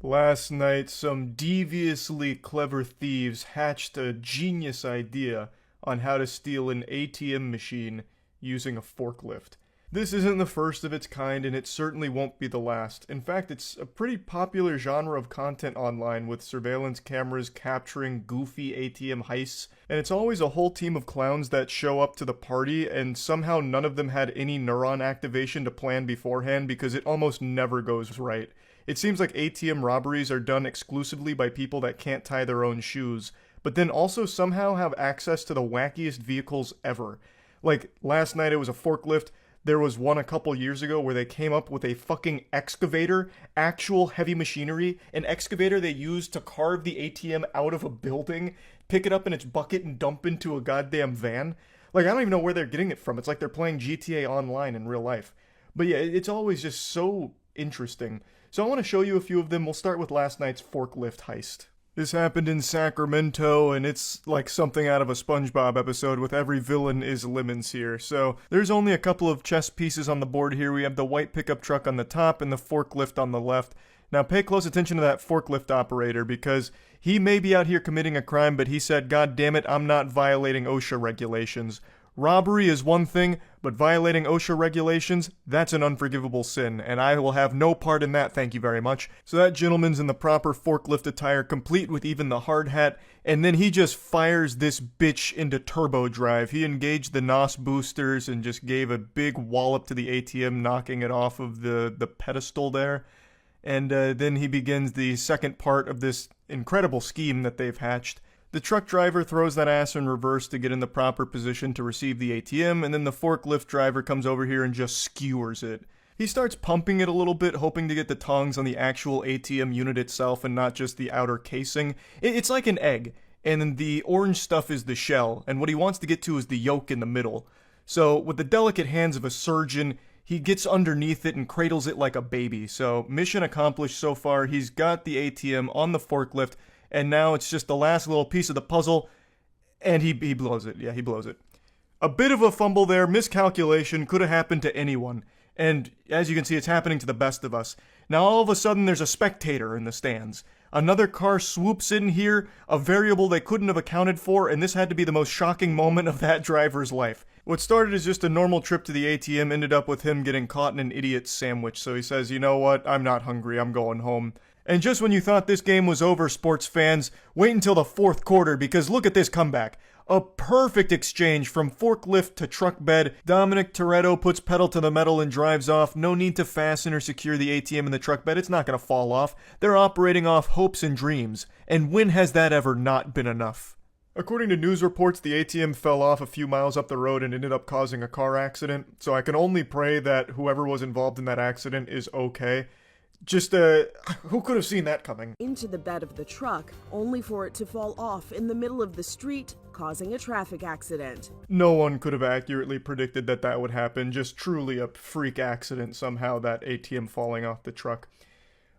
Last night, some deviously clever thieves hatched a genius idea on how to steal an ATM machine using a forklift. This isn't the first of its kind, and it certainly won't be the last. In fact, it's a pretty popular genre of content online, with surveillance cameras capturing goofy ATM heists, and it's always a whole team of clowns that show up to the party, and somehow none of them had any neuron activation to plan beforehand because it almost never goes right. It seems like ATM robberies are done exclusively by people that can't tie their own shoes, but then also somehow have access to the wackiest vehicles ever. Like, last night it was a forklift. There was one a couple years ago where they came up with a fucking excavator, actual heavy machinery, an excavator they used to carve the ATM out of a building, pick it up in its bucket and dump into a goddamn van. Like, I don't even know where they're getting it from. It's like they're playing GTA Online in real life. But yeah, it's always just so interesting. So I want to show you a few of them. We'll start with last night's forklift heist. This happened in Sacramento, and it's like something out of a SpongeBob episode with every villain is Lemons here. So there's only a couple of chess pieces on the board here. We have the white pickup truck on the top and the forklift on the left. Now pay close attention to that forklift operator, because he may be out here committing a crime, but he said, "God damn it, I'm not violating OSHA regulations." Robbery is one thing, but violating OSHA regulations, that's an unforgivable sin, and I will have no part in that, thank you very much. So that gentleman's in the proper forklift attire, complete with even the hard hat, and then he just fires this bitch into turbo drive. He engaged the NOS boosters and just gave a big wallop to the ATM, knocking it off of the pedestal there. And then he begins the second part of this incredible scheme that they've hatched. The truck driver throws that ass in reverse to get in the proper position to receive the ATM, and then the forklift driver comes over here and just skewers it. He starts pumping it a little bit, hoping to get the tongs on the actual ATM unit itself and not just the outer casing. It's like an egg, and then the orange stuff is the shell, and what he wants to get to is the yolk in the middle. So, with the delicate hands of a surgeon, he gets underneath it and cradles it like a baby. So, mission accomplished so far. He's got the ATM on the forklift, and now it's just the last little piece of the puzzle, and he blows it. Yeah, he blows it. A bit of a fumble there, miscalculation, could have happened to anyone. And as you can see, it's happening to the best of us. Now all of a sudden there's a spectator in the stands. Another car swoops in here, a variable they couldn't have accounted for, and this had to be the most shocking moment of that driver's life. What started as just a normal trip to the ATM ended up with him getting caught in an idiot's sandwich, so he says, "You know what, I'm not hungry, I'm going home." And just when you thought this game was over, sports fans, wait until the fourth quarter, because look at this comeback. A perfect exchange from forklift to truck bed. Dominic Toretto puts pedal to the metal and drives off. No need to fasten or secure the ATM in the truck bed. It's not going to fall off. They're operating off hopes and dreams. And when has that ever not been enough? According to news reports, the ATM fell off a few miles up the road and ended up causing a car accident. So I can only pray that whoever was involved in that accident is okay. Just, who could have seen that coming? Into the bed of the truck, only for it to fall off in the middle of the street, causing a traffic accident. No one could have accurately predicted that that would happen. Just truly a freak accident somehow, that ATM falling off the truck.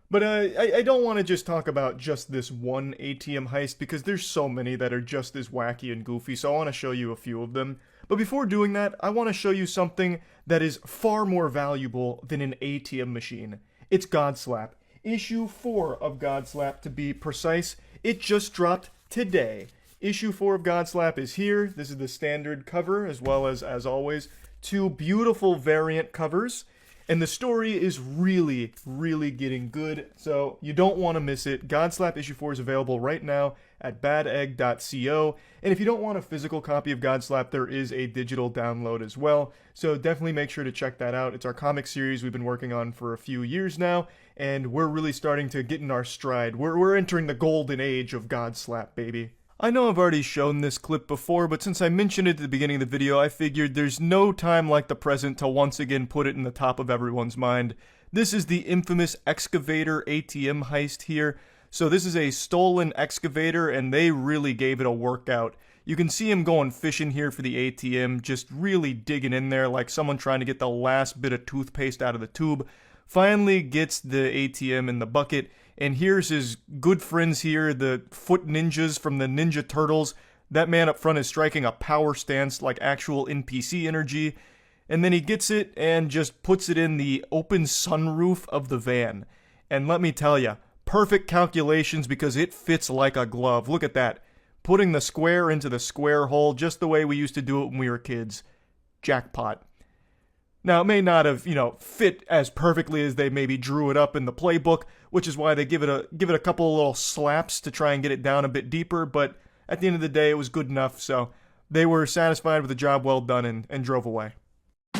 But I don't want to just talk about just this one ATM heist, because there's so many that are just as wacky and goofy, so I want to show you a few of them. But before doing that, I want to show you something that is far more valuable than an ATM machine. It's Godslap. Issue 4 of Godslap, to be precise. It just dropped today. Issue 4 of Godslap is here. This is the standard cover, as well as always, 2 beautiful variant covers. And the story is really, really getting good, so you don't want to miss it. Godslap issue 4 is available right now at badegg.co. And if you don't want a physical copy of Godslap, there is a digital download as well. So definitely make sure to check that out. It's our comic series we've been working on for a few years now, and we're really starting to get in our stride. We're entering the golden age of Godslap, baby. I know I've already shown this clip before, but since I mentioned it at the beginning of the video, I figured there's no time like the present to once again put it in the top of everyone's mind. This is the infamous excavator ATM heist here. So this is a stolen excavator, and they really gave it a workout. You can see him going fishing here for the ATM, just really digging in there like someone trying to get the last bit of toothpaste out of the tube. Finally gets the ATM in the bucket, and here's his good friends here, the foot ninjas from the Ninja Turtles. That man up front is striking a power stance like actual NPC energy. And then he gets it and just puts it in the open sunroof of the van. And let me tell ya, perfect calculations because it fits like a glove. Look at that. Putting the square into the square hole just the way we used to do it when we were kids. Jackpot. Now, it may not have, fit as perfectly as they maybe drew it up in the playbook, which is why they give it a couple of little slaps to try and get it down a bit deeper, but at the end of the day, it was good enough, so they were satisfied with a job well done and drove away. The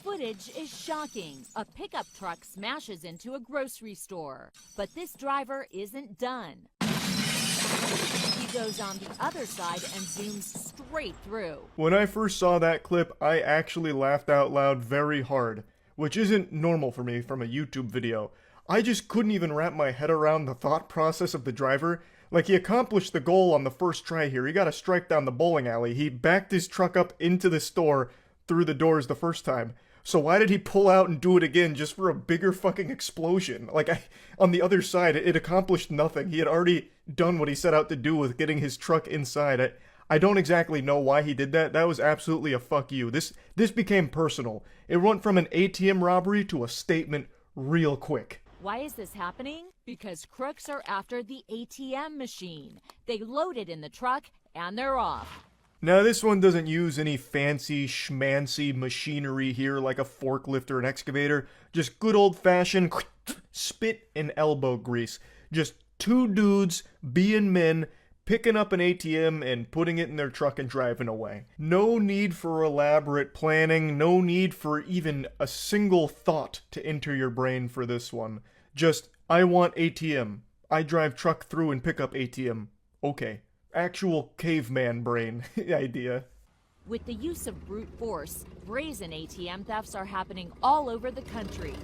footage is shocking. A pickup truck smashes into a grocery store, but this driver isn't done. He goes on the other side and zooms straight through. When I first saw that clip, I actually laughed out loud very hard, which isn't normal for me from a YouTube video. I just couldn't even wrap my head around the thought process of the driver. Like, he accomplished the goal on the first try here. He got a strike down the bowling alley. He backed his truck up into the store through the doors the first time. So why did he pull out and do it again just for a bigger fucking explosion? Like, on the other side, it accomplished nothing. He had already done what he set out to do with getting his truck inside. I don't exactly know why he did that. That was absolutely a fuck you. This became personal. It went from an ATM robbery to a statement real quick. Why is this happening? Because crooks are after the ATM machine. They load it in the truck and they're off. Now, this one doesn't use any fancy schmancy machinery here like a forklift or an excavator. Just good old-fashioned spit and elbow grease. Just two dudes being men, picking up an ATM and putting it in their truck and driving away. No need for elaborate planning. No need for even a single thought to enter your brain for this one. Just, I want ATM. I drive truck through and pick up ATM. Okay. Actual caveman brain idea. With the use of brute force, brazen ATM thefts are happening all over the country.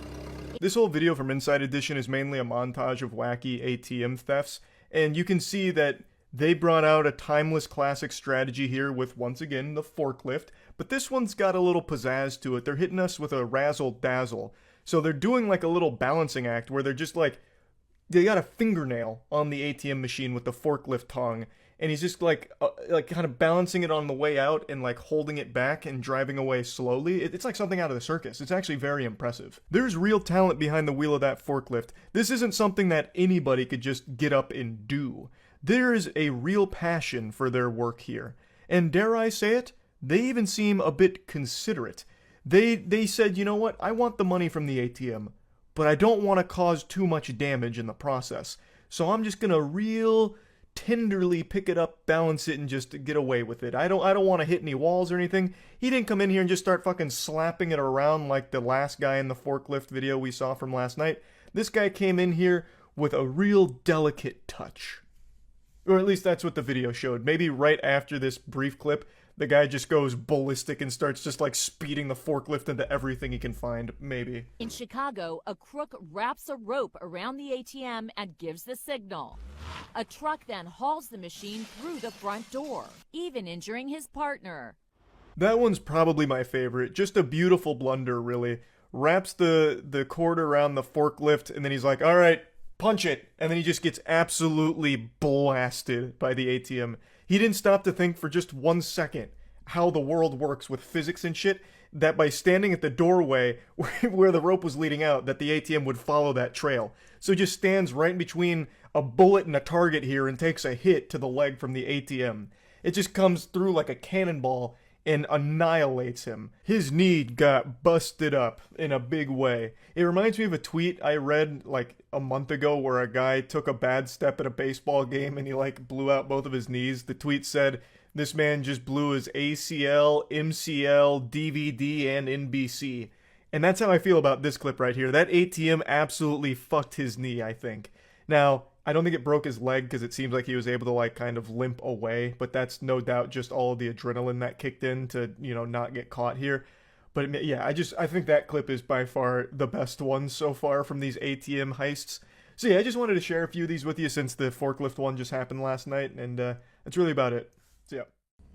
This whole video from Inside Edition is mainly a montage of wacky ATM thefts, and you can see that they brought out a timeless classic strategy here with, once again, the forklift, but this one's got a little pizzazz to it. They're hitting us with a razzle-dazzle. So they're doing like a little balancing act where they're just like, they got a fingernail on the ATM machine with the forklift tongue, and he's just like kind of balancing it on the way out and like holding it back and driving away slowly. It's like something out of the circus. It's actually very impressive. There's real talent behind the wheel of that forklift. This isn't something that anybody could just get up and do. There is a real passion for their work here. And dare I say it, they even seem a bit considerate. They said, you know what, I want the money from the ATM, but I don't want to cause too much damage in the process. So I'm just gonna real tenderly pick it up, balance it, and just get away with it. I don't want to hit any walls or anything. He didn't come in here and just start fucking slapping it around like the last guy in the forklift video we saw from last night. This guy came in here with a real delicate touch. Or at least that's what the video showed. Maybe right after this brief clip, the guy just goes ballistic and starts just like speeding the forklift into everything he can find, maybe. In Chicago, a crook wraps a rope around the ATM and gives the signal. A truck then hauls the machine through the front door, even injuring his partner. That one's probably my favorite. Just a beautiful blunder, really. Wraps the cord around the forklift, and then he's like, all right, punch it. And then he just gets absolutely blasted by the ATM. He didn't stop to think for just 1 second how the world works with physics and shit, that by standing at the doorway where the rope was leading out, that the ATM would follow that trail. So he just stands right in between a bullet and a target here and takes a hit to the leg from the ATM. It just comes through like a cannonball and annihilates him. His knee got busted up in a big way. It reminds me of a tweet I read like a month ago where a guy took a bad step at a baseball game and he like blew out both of his knees. The tweet said, this man just blew his ACL, MCL, DVD, and NBC. And that's how I feel about this clip right here. That ATM absolutely fucked his knee, I think. Now, I don't think it broke his leg because it seems like he was able to like kind of limp away, but that's no doubt just all of the adrenaline that kicked in to, not get caught here. But yeah, I think that clip is by far the best one so far from these ATM heists. So yeah, I just wanted to share a few of these with you since the forklift one just happened last night, and that's really about it. So yeah.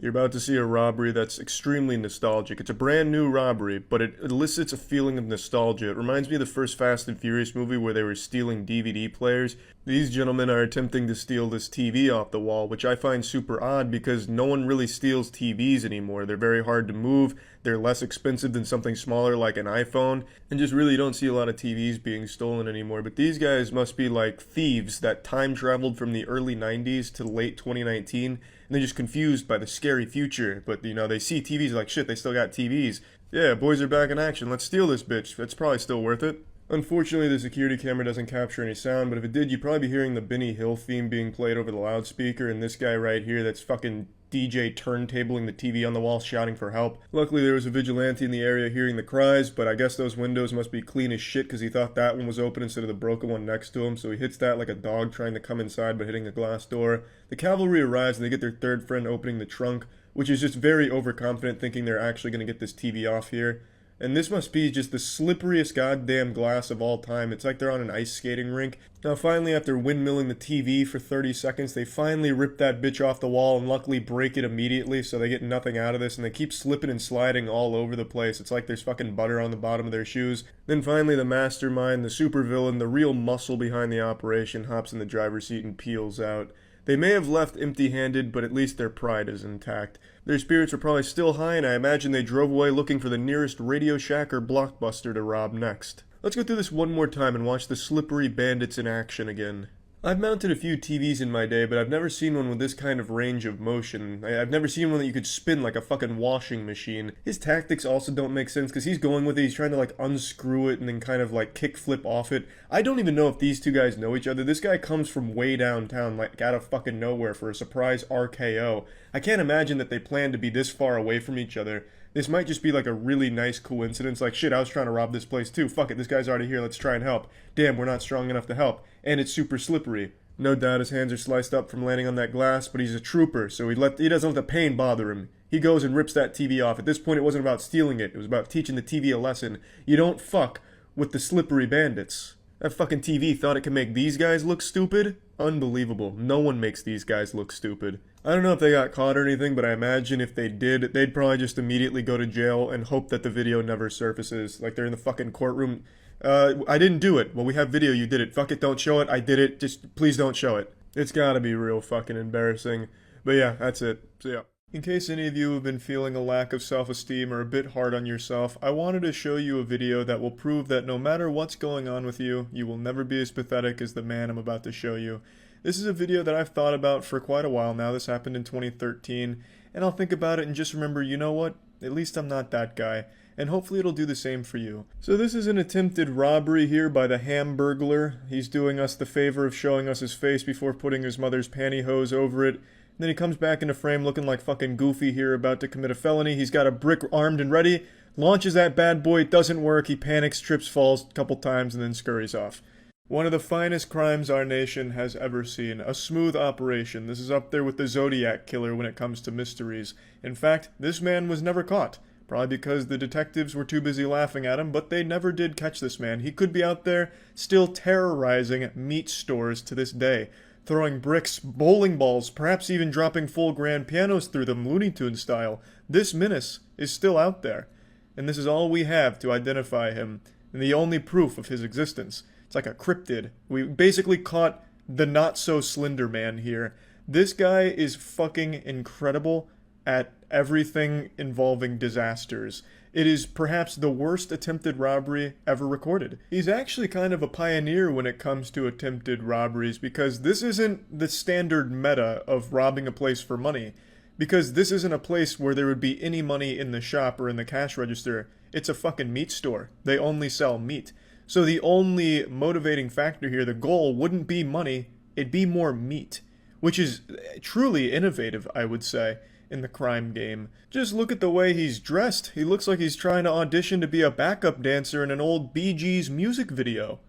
You're about to see a robbery that's extremely nostalgic. It's a brand new robbery, but it elicits a feeling of nostalgia. It reminds me of the first Fast and Furious movie where they were stealing DVD players. These gentlemen are attempting to steal this TV off the wall, which I find super odd because no one really steals TVs anymore. They're very hard to move, they're less expensive than something smaller like an iPhone, and just really don't see a lot of TVs being stolen anymore. But these guys must be like thieves that time traveled from the early 90s to late 2019, and they're just confused by the scary future. But, you know, they see TVs like, shit, they still got TVs. Yeah, boys are back in action. Let's steal this bitch. It's probably still worth it. Unfortunately, the security camera doesn't capture any sound, but if it did, you'd probably be hearing the Benny Hill theme being played over the loudspeaker, and this guy right here that's fucking DJ turntabling the TV on the wall shouting for help. Luckily, there was a vigilante in the area hearing the cries, but I guess those windows must be clean as shit because he thought that one was open instead of the broken one next to him, so he hits that like a dog trying to come inside but hitting a glass door. The cavalry arrives and they get their third friend opening the trunk, which is just very overconfident, thinking they're actually going to get this TV off here. And this must be just the slipperiest goddamn glass of all time. It's like they're on an ice skating rink. Now finally, after windmilling the TV for 30 seconds, they finally rip that bitch off the wall and luckily break it immediately, so they get nothing out of this, and they keep slipping and sliding all over the place. It's like there's fucking butter on the bottom of their shoes. Then finally, the mastermind, the supervillain, the real muscle behind the operation, hops in the driver's seat and peels out. They may have left empty-handed, but at least their pride is intact. Their spirits were probably still high, and I imagine they drove away looking for the nearest Radio Shack or Blockbuster to rob next. Let's go through this one more time and watch the slippery bandits in action again. I've mounted a few TVs in my day, but I've never seen one with this kind of range of motion. I've never seen one that you could spin like a fucking washing machine. His tactics also don't make sense because he's going with it, he's trying to like unscrew it and then kind of like kick flip off it. I don't even know if these two guys know each other. This guy comes from way downtown, like out of fucking nowhere for a surprise RKO. I can't imagine that they plan to be this far away from each other. This might just be like a really nice coincidence, like, shit, I was trying to rob this place too, fuck it, this guy's already here, let's try and help. Damn, we're not strong enough to help. And it's super slippery. No doubt his hands are sliced up from landing on that glass, but he's a trooper, so he doesn't let the pain bother him. He goes and rips that TV off. At this point, it wasn't about stealing it, it was about teaching the TV a lesson. You don't fuck with the slippery bandits. That fucking TV thought it could make these guys look stupid? Unbelievable. No one makes these guys look stupid. I don't know if they got caught or anything, but I imagine if they did, they'd probably just immediately go to jail and hope that the video never surfaces. Like they're in the fucking courtroom. I didn't do it. Well, we have video, you did it. Fuck it, don't show it. I did it. Just please don't show it. It's gotta be real fucking embarrassing. But yeah, that's it. So yeah. In case any of you have been feeling a lack of self-esteem or a bit hard on yourself, I wanted to show you a video that will prove that no matter what's going on with you, you will never be as pathetic as the man I'm about to show you. This is a video that I've thought about for quite a while now. This happened in 2013, and I'll think about it and just remember, you know what? At least I'm not that guy. And hopefully it'll do the same for you. So this is an attempted robbery here by the Hamburglar. He's doing us the favor of showing us his face before putting his mother's pantyhose over it. And then he comes back into frame looking like fucking Goofy here, about to commit a felony. He's got a brick armed and ready, launches that bad boy, it doesn't work, he panics, trips, falls a couple times, and then scurries off. One of the finest crimes our nation has ever seen. A smooth operation. This is up there with the Zodiac Killer when it comes to mysteries. In fact, this man was never caught. Probably because the detectives were too busy laughing at him, but they never did catch this man. He could be out there still terrorizing meat stores to this day. Throwing bricks, bowling balls, perhaps even dropping full grand pianos through them, Looney Tunes style. This menace is still out there. And this is all we have to identify him, and the only proof of his existence. It's like a cryptid. We basically caught the not-so-slender man here. This guy is fucking incredible at everything involving disasters. It is perhaps the worst attempted robbery ever recorded. He's actually kind of a pioneer when it comes to attempted robberies, because this isn't the standard meta of robbing a place for money. Because this isn't a place where there would be any money in the shop or in the cash register. It's a fucking meat store. They only sell meat. So the only motivating factor here, the goal, wouldn't be money, it'd be more meat. Which is truly innovative, I would say, in the crime game. Just look at the way he's dressed. He looks like he's trying to audition to be a backup dancer in an old Bee Gees music video.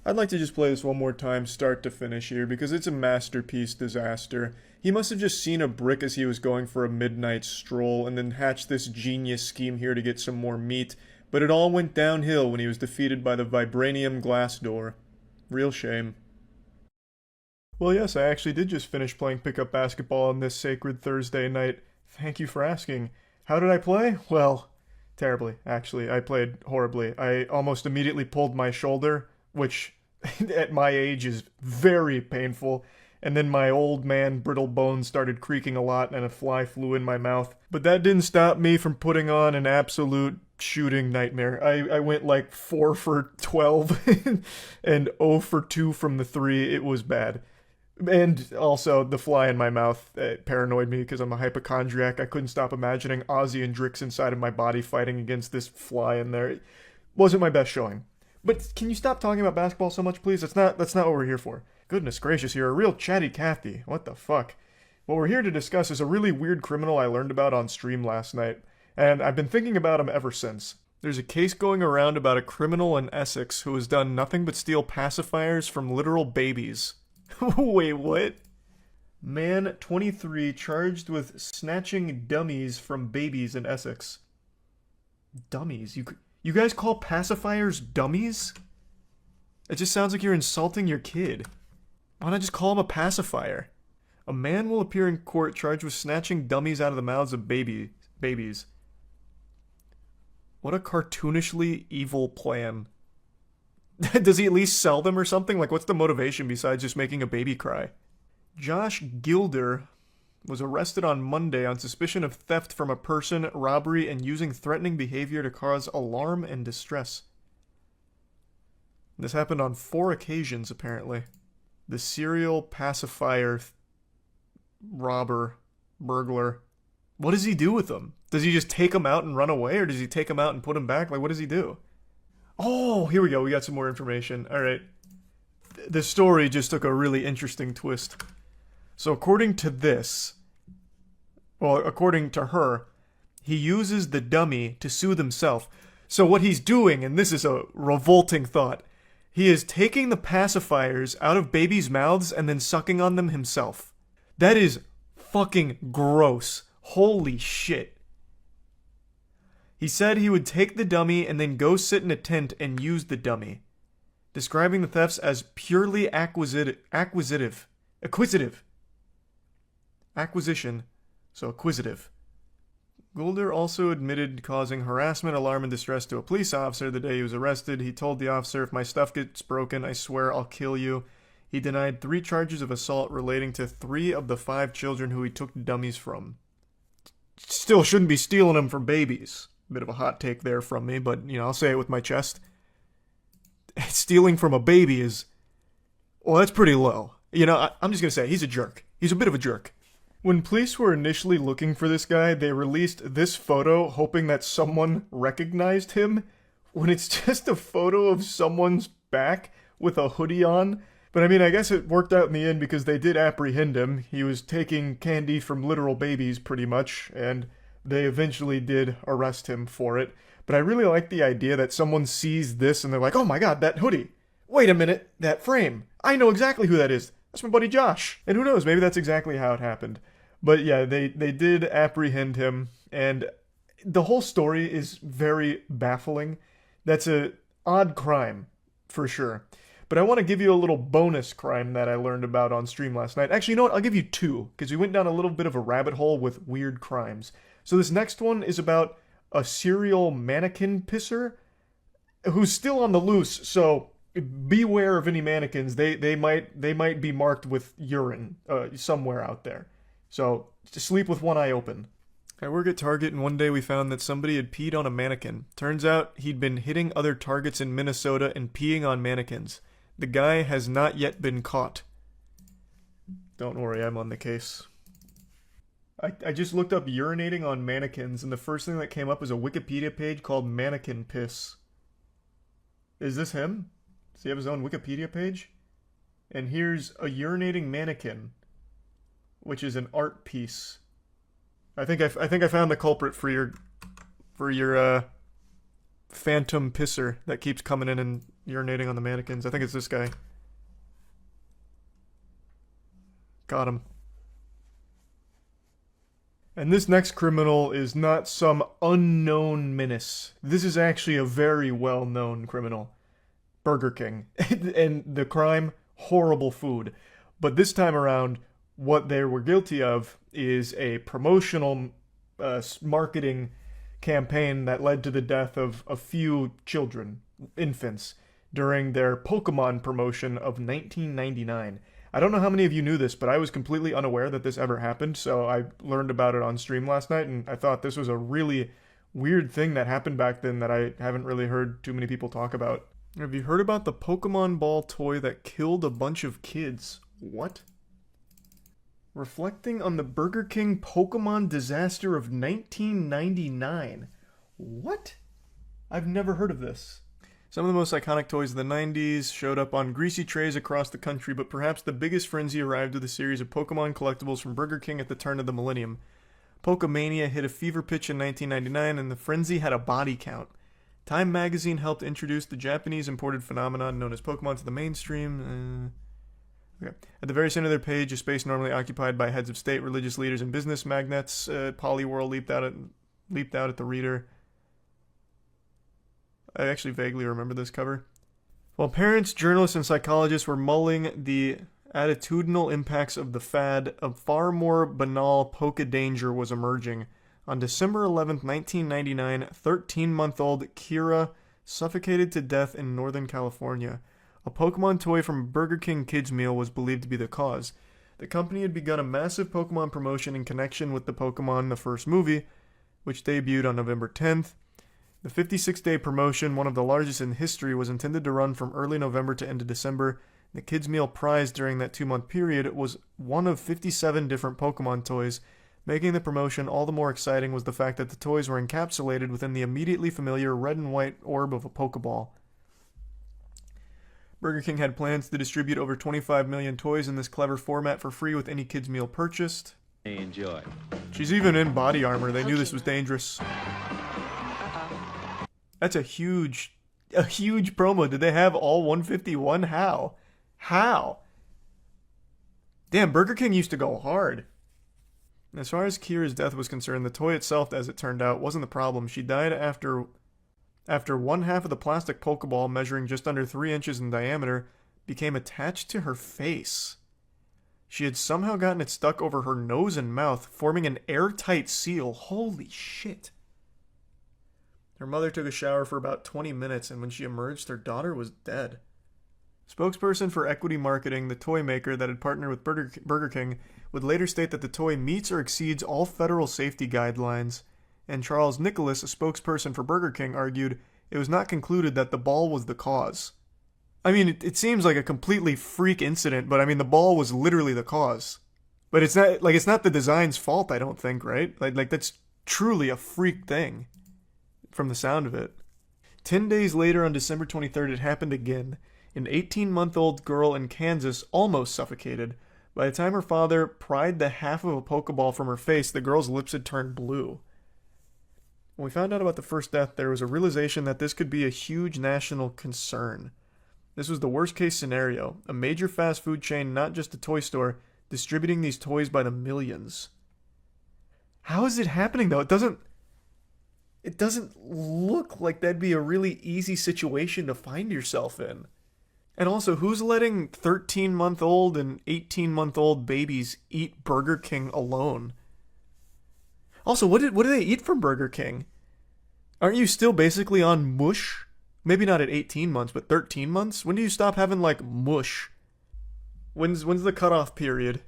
I'd like to just play this one more time, start to finish here, because it's a masterpiece disaster. He must have just seen a brick as he was going for a midnight stroll, and then hatched this genius scheme here to get some more meat, but it all went downhill when he was defeated by the vibranium glass door. Real shame. Well, yes, I actually did just finish playing pickup basketball on this sacred Thursday night. Thank you for asking. How did I play? Well, terribly, actually. I played horribly. I almost immediately pulled my shoulder, which at my age is very painful. And then my old man brittle bones started creaking a lot and a fly flew in my mouth. But that didn't stop me from putting on an absolute shooting nightmare. I went like 4 for 12 and 0 for 2 from the 3. It was bad. And also, the fly in my mouth paranoid me because I'm a hypochondriac. I couldn't stop imagining Ozzy and Drix inside of my body fighting against this fly in there. It wasn't my best showing. But can you stop talking about basketball so much, please? That's not what we're here for. Goodness gracious, you're a real chatty Cathy. What the fuck? What we're here to discuss is a really weird criminal I learned about on stream last night, and I've been thinking about him ever since. There's a case going around about a criminal in Essex who has done nothing but steal pacifiers from literal babies. Wait, what? Man, 23, charged with snatching dummies from babies in Essex. Dummies? You guys call pacifiers dummies? It just sounds like you're insulting your kid. Why not just call him a pacifier? A man will appear in court charged with snatching dummies out of the mouths of babies. What a cartoonishly evil plan. Does he at least sell them or something? Like, what's the motivation besides just making a baby cry? Josh Gilder was arrested on Monday on suspicion of theft from a person, robbery, and using threatening behavior to cause alarm and distress. This happened on 4 occasions, apparently. The serial pacifier robber, burglar. What does he do with them? Does he just take them out and run away, or does he take them out and put them back? Like, what does he do? Oh, here we go. We got some more information. All right. The story just took a really interesting twist. So according to her, he uses the dummy to soothe himself. So what he's doing, and this is a revolting thought, he is taking the pacifiers out of babies' mouths and then sucking on them himself. That is fucking gross. Holy shit. He said he would take the dummy and then go sit in a tent and use the dummy, describing the thefts as purely acquisition. Goulder also admitted causing harassment, alarm, and distress to a police officer the day he was arrested. He told the officer, "If my stuff gets broken, I swear I'll kill you." He denied 3 charges of assault relating to 3 of the 5 children who he took dummies from. Still shouldn't be stealing them from babies. Bit of a hot take there from me, but, I'll say it with my chest. Stealing from a baby is... well, that's pretty low. I'm just gonna say, he's a jerk. He's a bit of a jerk. When police were initially looking for this guy, they released this photo hoping that someone recognized him, when it's just a photo of someone's back with a hoodie on. But I guess it worked out in the end because they did apprehend him. He was taking candy from literal babies, pretty much, and they eventually did arrest him for it. But I really like the idea that someone sees this and they're like, "Oh my god, that hoodie. Wait a minute, that frame. I know exactly who that is. That's my buddy Josh." And who knows, maybe that's exactly how it happened. But yeah, they did apprehend him, and the whole story is very baffling. That's a odd crime, for sure. But I want to give you a little bonus crime that I learned about on stream last night. Actually, you know what? I'll give you 2, because we went down a little bit of a rabbit hole with weird crimes. So this next one is about a serial mannequin pisser who's still on the loose, so beware of any mannequins. They might be marked with urine somewhere out there. So just sleep with one eye open. I work at Target, and one day we found that somebody had peed on a mannequin. Turns out he'd been hitting other Targets in Minnesota and peeing on mannequins. The guy has not yet been caught. Don't worry, I'm on the case. I just looked up urinating on mannequins, and the first thing that came up is a Wikipedia page called Mannequin Piss. Is this him? Does he have his own Wikipedia page? And here's a urinating mannequin, which is an art piece. I think I found the culprit for your phantom pisser that keeps coming in and urinating on the mannequins. I think it's this guy. Got him. And this next criminal is not some unknown menace. This is actually a very well-known criminal. Burger King. And the crime, horrible food. But this time around, what they were guilty of is a promotional marketing campaign that led to the death of a few children, infants, during their Pokemon promotion of 1999. I don't know how many of you knew this, but I was completely unaware that this ever happened, so I learned about it on stream last night, and I thought this was a really weird thing that happened back then that I haven't really heard too many people talk about. Have you heard about the Pokemon ball toy that killed a bunch of kids? What? Reflecting on the Burger King Pokemon disaster of 1999. What? I've never heard of this. Some of the most iconic toys of the 90s showed up on greasy trays across the country, but perhaps the biggest frenzy arrived with a series of Pokemon collectibles from Burger King at the turn of the millennium. Pokémania hit a fever pitch in 1999, and the frenzy had a body count. Time magazine helped introduce the Japanese imported phenomenon known as Pokemon to the mainstream. Okay. At the very center of their page, a space normally occupied by heads of state, religious leaders, and business magnates, Poliworld leaped out at the reader. I actually vaguely remember this cover. While parents, journalists, and psychologists were mulling the attitudinal impacts of the fad, a far more banal Poke danger was emerging. On December 11th, 1999, 13-month-old Kira suffocated to death in Northern California. A Pokemon toy from a Burger King kids meal was believed to be the cause. The company had begun a massive Pokemon promotion in connection with the Pokemon the First movie, which debuted on November 10th. The 56-day promotion, one of the largest in history, was intended to run from early November to end of December. The kids' meal prize during that 2-month period was one of 57 different Pokemon toys. Making the promotion all the more exciting was the fact that the toys were encapsulated within the immediately familiar red and white orb of a Pokeball. Burger King had plans to distribute over 25 million toys in this clever format for free with any kids' meal purchased. Enjoy. She's even in body armor. They knew this was dangerous. That's a huge promo. Did they have all 151? How? Damn, Burger King used to go hard. As far as Kira's death was concerned, the toy itself, as it turned out, wasn't the problem. She died after one half of the plastic Pokeball, measuring just under 3 inches in diameter, became attached to her face. She had somehow gotten it stuck over her nose and mouth, forming an airtight seal. Holy shit. Her mother took a shower for about 20 minutes, and when she emerged, her daughter was dead. Spokesperson for Equity Marketing, the toy maker that had partnered with Burger King, would later state that the toy meets or exceeds all federal safety guidelines, and Charles Nicholas, a spokesperson for Burger King, argued it was not concluded that the ball was the cause. I mean, it seems like a completely freak incident, but I mean, the ball was literally the cause. But it's not the design's fault, I don't think, right? Like that's truly a freak thing, from the sound of it. 10 days later, on December 23rd, it happened again. An 18-month-old girl in Kansas almost suffocated. By the time her father pried the half of a Pokeball from her face, the girl's lips had turned blue. When we found out about the first death, there was a realization that this could be a huge national concern. This was the worst-case scenario. A major fast food chain, not just a toy store, distributing these toys by the millions. How is it happening, though? It doesn't look like that'd be a really easy situation to find yourself in. And also, who's letting 13-month-old and 18-month-old babies eat Burger King alone? Also, what do they eat from Burger King? Aren't you still basically on mush? Maybe not at 18 months, but 13 months? When do you stop having, like, mush? When's the cutoff period?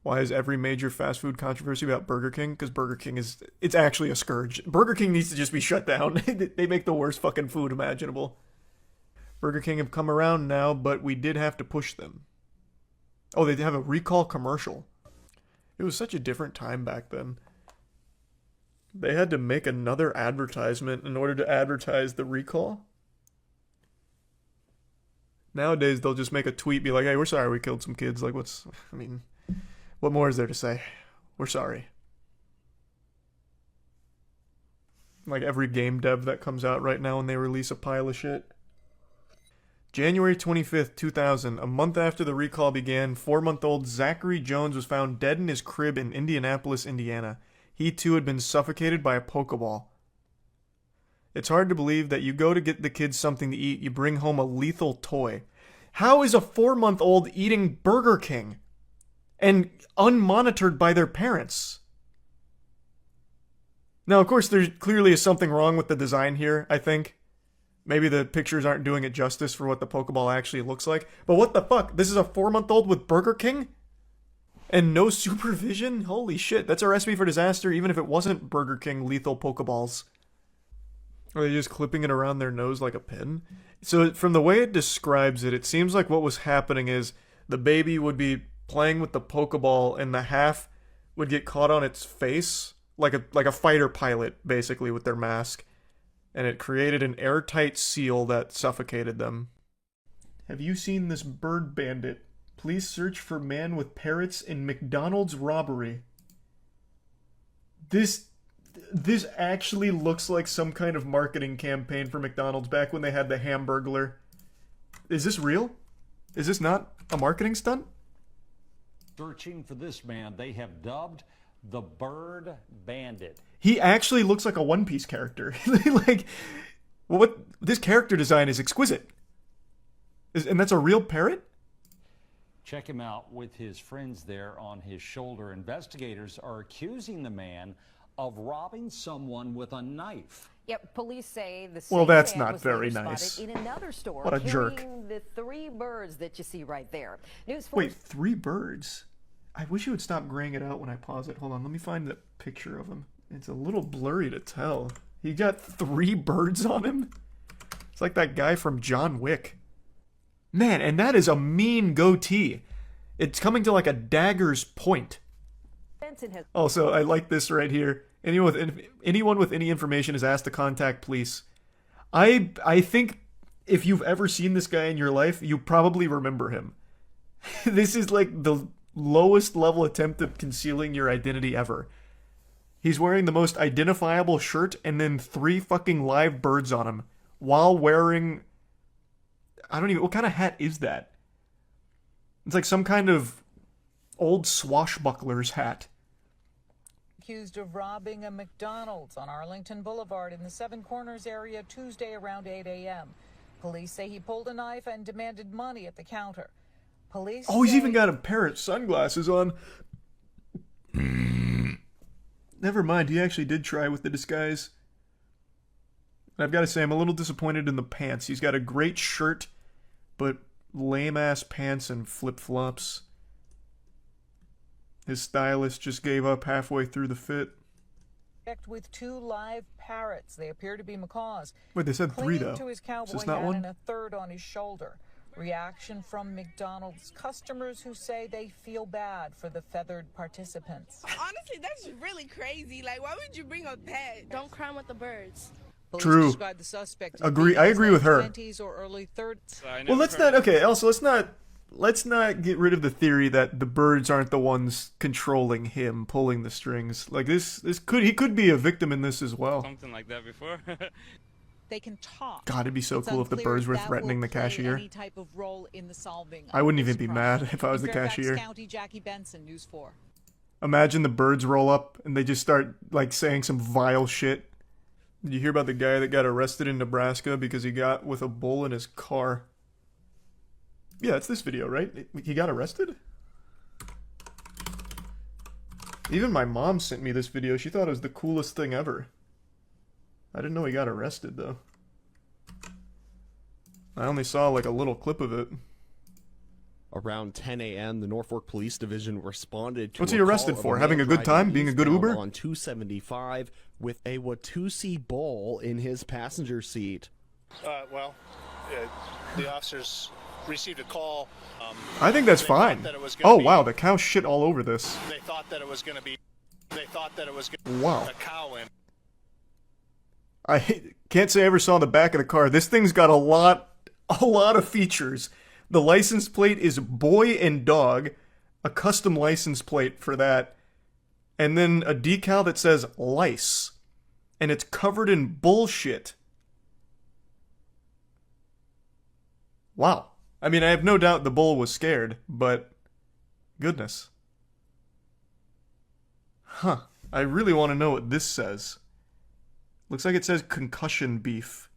Why is every major fast food controversy about Burger King? Because Burger King it's actually a scourge. Burger King needs to just be shut down. They make the worst fucking food imaginable. Burger King have come around now, but we did have to push them. Oh, they have a recall commercial. It was such a different time back then. They had to make another advertisement in order to advertise the recall. Nowadays, they'll just make a tweet, be like, hey, we're sorry we killed some kids. Like, what more is there to say? We're sorry. Like every game dev that comes out right now when they release a pile of shit. January 25th, 2000, a month after the recall began, 4-month-old Zachary Jones was found dead in his crib in Indianapolis, Indiana. He too had been suffocated by a Pokeball. It's hard to believe that you go to get the kids something to eat, you bring home a lethal toy. How is a 4-month-old eating Burger King? And unmonitored by their parents? Now, of course, there clearly is something wrong with the design here, I think. Maybe the pictures aren't doing it justice for what the Pokeball actually looks like. But what the fuck? This is a 4-month-old with Burger King? And no supervision? Holy shit, that's a recipe for disaster even if it wasn't Burger King lethal Pokeballs. Are they just clipping it around their nose like a pin? So from the way it describes it, it seems like what was happening is the baby would be playing with the Pokeball and the half would get caught on its face, like a fighter pilot, basically, with their mask. And it created an airtight seal that suffocated them. Have you seen this bird bandit? Please search for man with parrots in McDonald's robbery. This actually looks like some kind of marketing campaign for McDonald's back when they had the Hamburglar. Is this real? Is this not a marketing stunt? Searching for this man they have dubbed the Bird Bandit. He actually looks like a One Piece character. Like, what? This character design is exquisite. And that's a real parrot? Check him out with his friends there on his shoulder. Investigators are accusing the man of robbing someone with a knife. Yep, police say the Well, same that's man not was very later nice. spotted in another store What a jerk. carrying the 3 birds that you see right there. News Force. Wait, 3 birds? I wish you would stop graying it out when I pause it. Hold on, let me find the picture of him. It's a little blurry to tell. He got 3 birds on him? It's like that guy from John Wick. Man, and that is a mean goatee. It's coming to like a dagger's point. Also, I like this right here. Anyone with any information is asked to contact police. I think if you've ever seen this guy in your life, you probably remember him. This is like the lowest level attempt at concealing your identity ever. He's wearing the most identifiable shirt and then 3 fucking live birds on him while wearing... I don't even... What kind of hat is that? It's like some kind of old swashbuckler's hat. Accused of robbing a McDonald's on Arlington Boulevard in the Seven Corners area Tuesday around 8 a.m. Police say he pulled a knife and demanded money at the counter. Police Oh, he's say even got a pair of sunglasses on. Never mind, he actually did try with the disguise. I've got to say, I'm a little disappointed in the pants. He's got a great shirt, but lame-ass pants and flip-flops. His stylist just gave up halfway through the fit. with 2 live parrots. They appear to be macaws. Wait, they said 3 Clinging though. to his Is cowboy this not hat one? and a third on his shoulder. Reaction from McDonald's customers who say they feel bad for the feathered participants. Honestly, that's really crazy. Like, why would you bring a pet? Don't crime with the birds. Police True. describe the suspect as Agree- being I in his agree with late her. 20s or early 30s. Well, let's not. Okay, also let's not get rid of the theory that the birds aren't the ones controlling him, pulling the strings. Like he could be a victim in this as well. Something like that before. They can talk. God, it'd be so It's cool if the unclear birds were that threatening will the play cashier. Any type of role in the solving I of wouldn't this even be crime. mad if I was In the Fairfax cashier. County, Jackie Benson, News 4. Imagine the birds roll up and they just start like saying some vile shit. Did you hear about the guy that got arrested in Nebraska because he got with a bull in his car? Yeah, it's this video, right? He got arrested? Even my mom sent me this video. She thought it was the coolest thing ever. I didn't know he got arrested, though. I only saw like a little clip of it. Around 10 a.m., the Norfolk Police Division responded to What's he a arrested call of for? man Having a good driving time? Being a good eastbound Uber? On 275 with a Watusi bull in his passenger seat. The officers received a call. I think that's They thought fine. that it was gonna Oh be- wow, the cow shit all over this. They thought that it was going to be. They thought that it was going to Wow. be a cow in. Can't say I ever saw the back of the car. This thing's got a lot of features. The license plate is boy and dog, a custom license plate for that, and then a decal that says lice, and it's covered in bullshit. Wow. I mean, I have no doubt the bull was scared, but goodness. Huh. I really want to know what this says. Looks like it says concussion beef.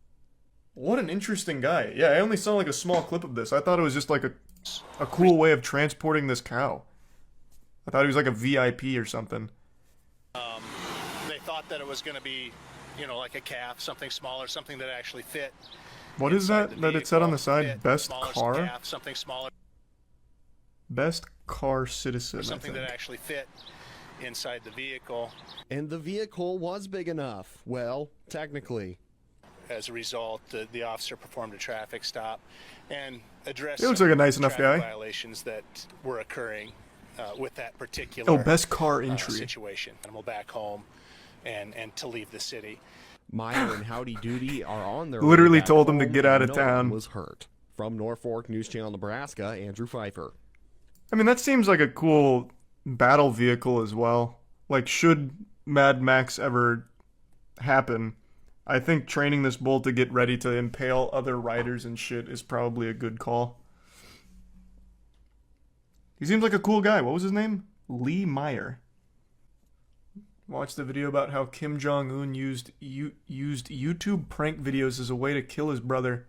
What an interesting guy. Yeah, I only saw like a small clip of this. I thought it was just like a cool way of transporting this cow. I thought he was like a VIP or something. They thought thought that it was going to be, you know, like a calf, something smaller, something that actually fit. What is that that it said on the side? Fit, Best smaller car? Calf, something smaller. Best car citizen, Or something I think. that actually fit inside the vehicle. And the vehicle was big enough. Well, technically. As a result, the officer performed a traffic stop and addressed He looks like a nice enough traffic guy. violations that were occurring with that particular Oh, best car entry. situation. Animal back home and to leave the city. Meyer and Howdy Doody are on their Literally way back told them to home, get out of and no one town. was hurt. From Norfolk News Channel, Nebraska, Andrew Pfeiffer. I mean, that seems like a cool battle vehicle as well. Like, should Mad Max ever happen, I think training this bull to get ready to impale other riders and shit is probably a good call. He seems like a cool guy. What was his name? Lee Meyer. Watched the video about how Kim Jong-un used YouTube prank videos as a way to kill his brother.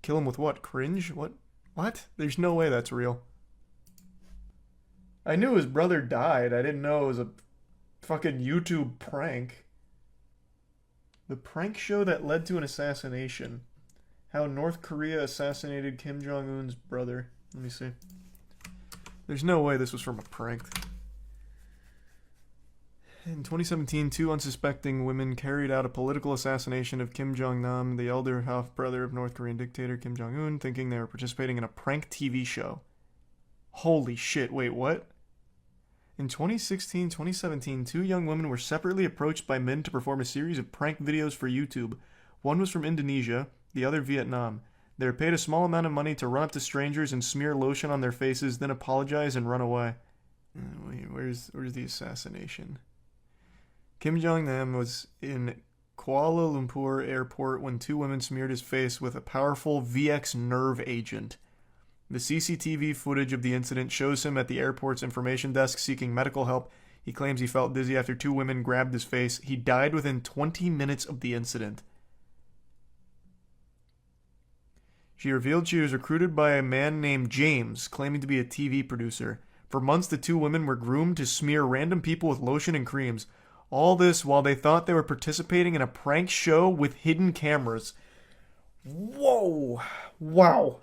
Kill him with what? Cringe? What? There's no way that's real. I knew his brother died. I didn't know it was a fucking YouTube prank. The prank show that led to an assassination. How North Korea assassinated Kim Jong-un's brother. Let me see. There's no way this was from a prank. In 2017, 2 unsuspecting women carried out a political assassination of Kim Jong-nam, the elder half-brother of North Korean dictator Kim Jong-un, thinking they were participating in a prank TV show. Holy shit, wait, what? In 2016-2017, 2 young women were separately approached by men to perform a series of prank videos for YouTube. One was from Indonesia, the other Vietnam. They were paid a small amount of money to run up to strangers and smear lotion on their faces, then apologize and run away. Wait, where's the assassination? Kim Jong-nam was in Kuala Lumpur airport when 2 women smeared his face with a powerful VX nerve agent. The CCTV footage of the incident shows him at the airport's information desk seeking medical help. He claims he felt dizzy after 2 women grabbed his face. He died within 20 minutes of the incident. She revealed she was recruited by a man named James, claiming to be a TV producer. For months, the 2 women were groomed to smear random people with lotion and creams. All this while they thought they were participating in a prank show with hidden cameras. Whoa! Wow.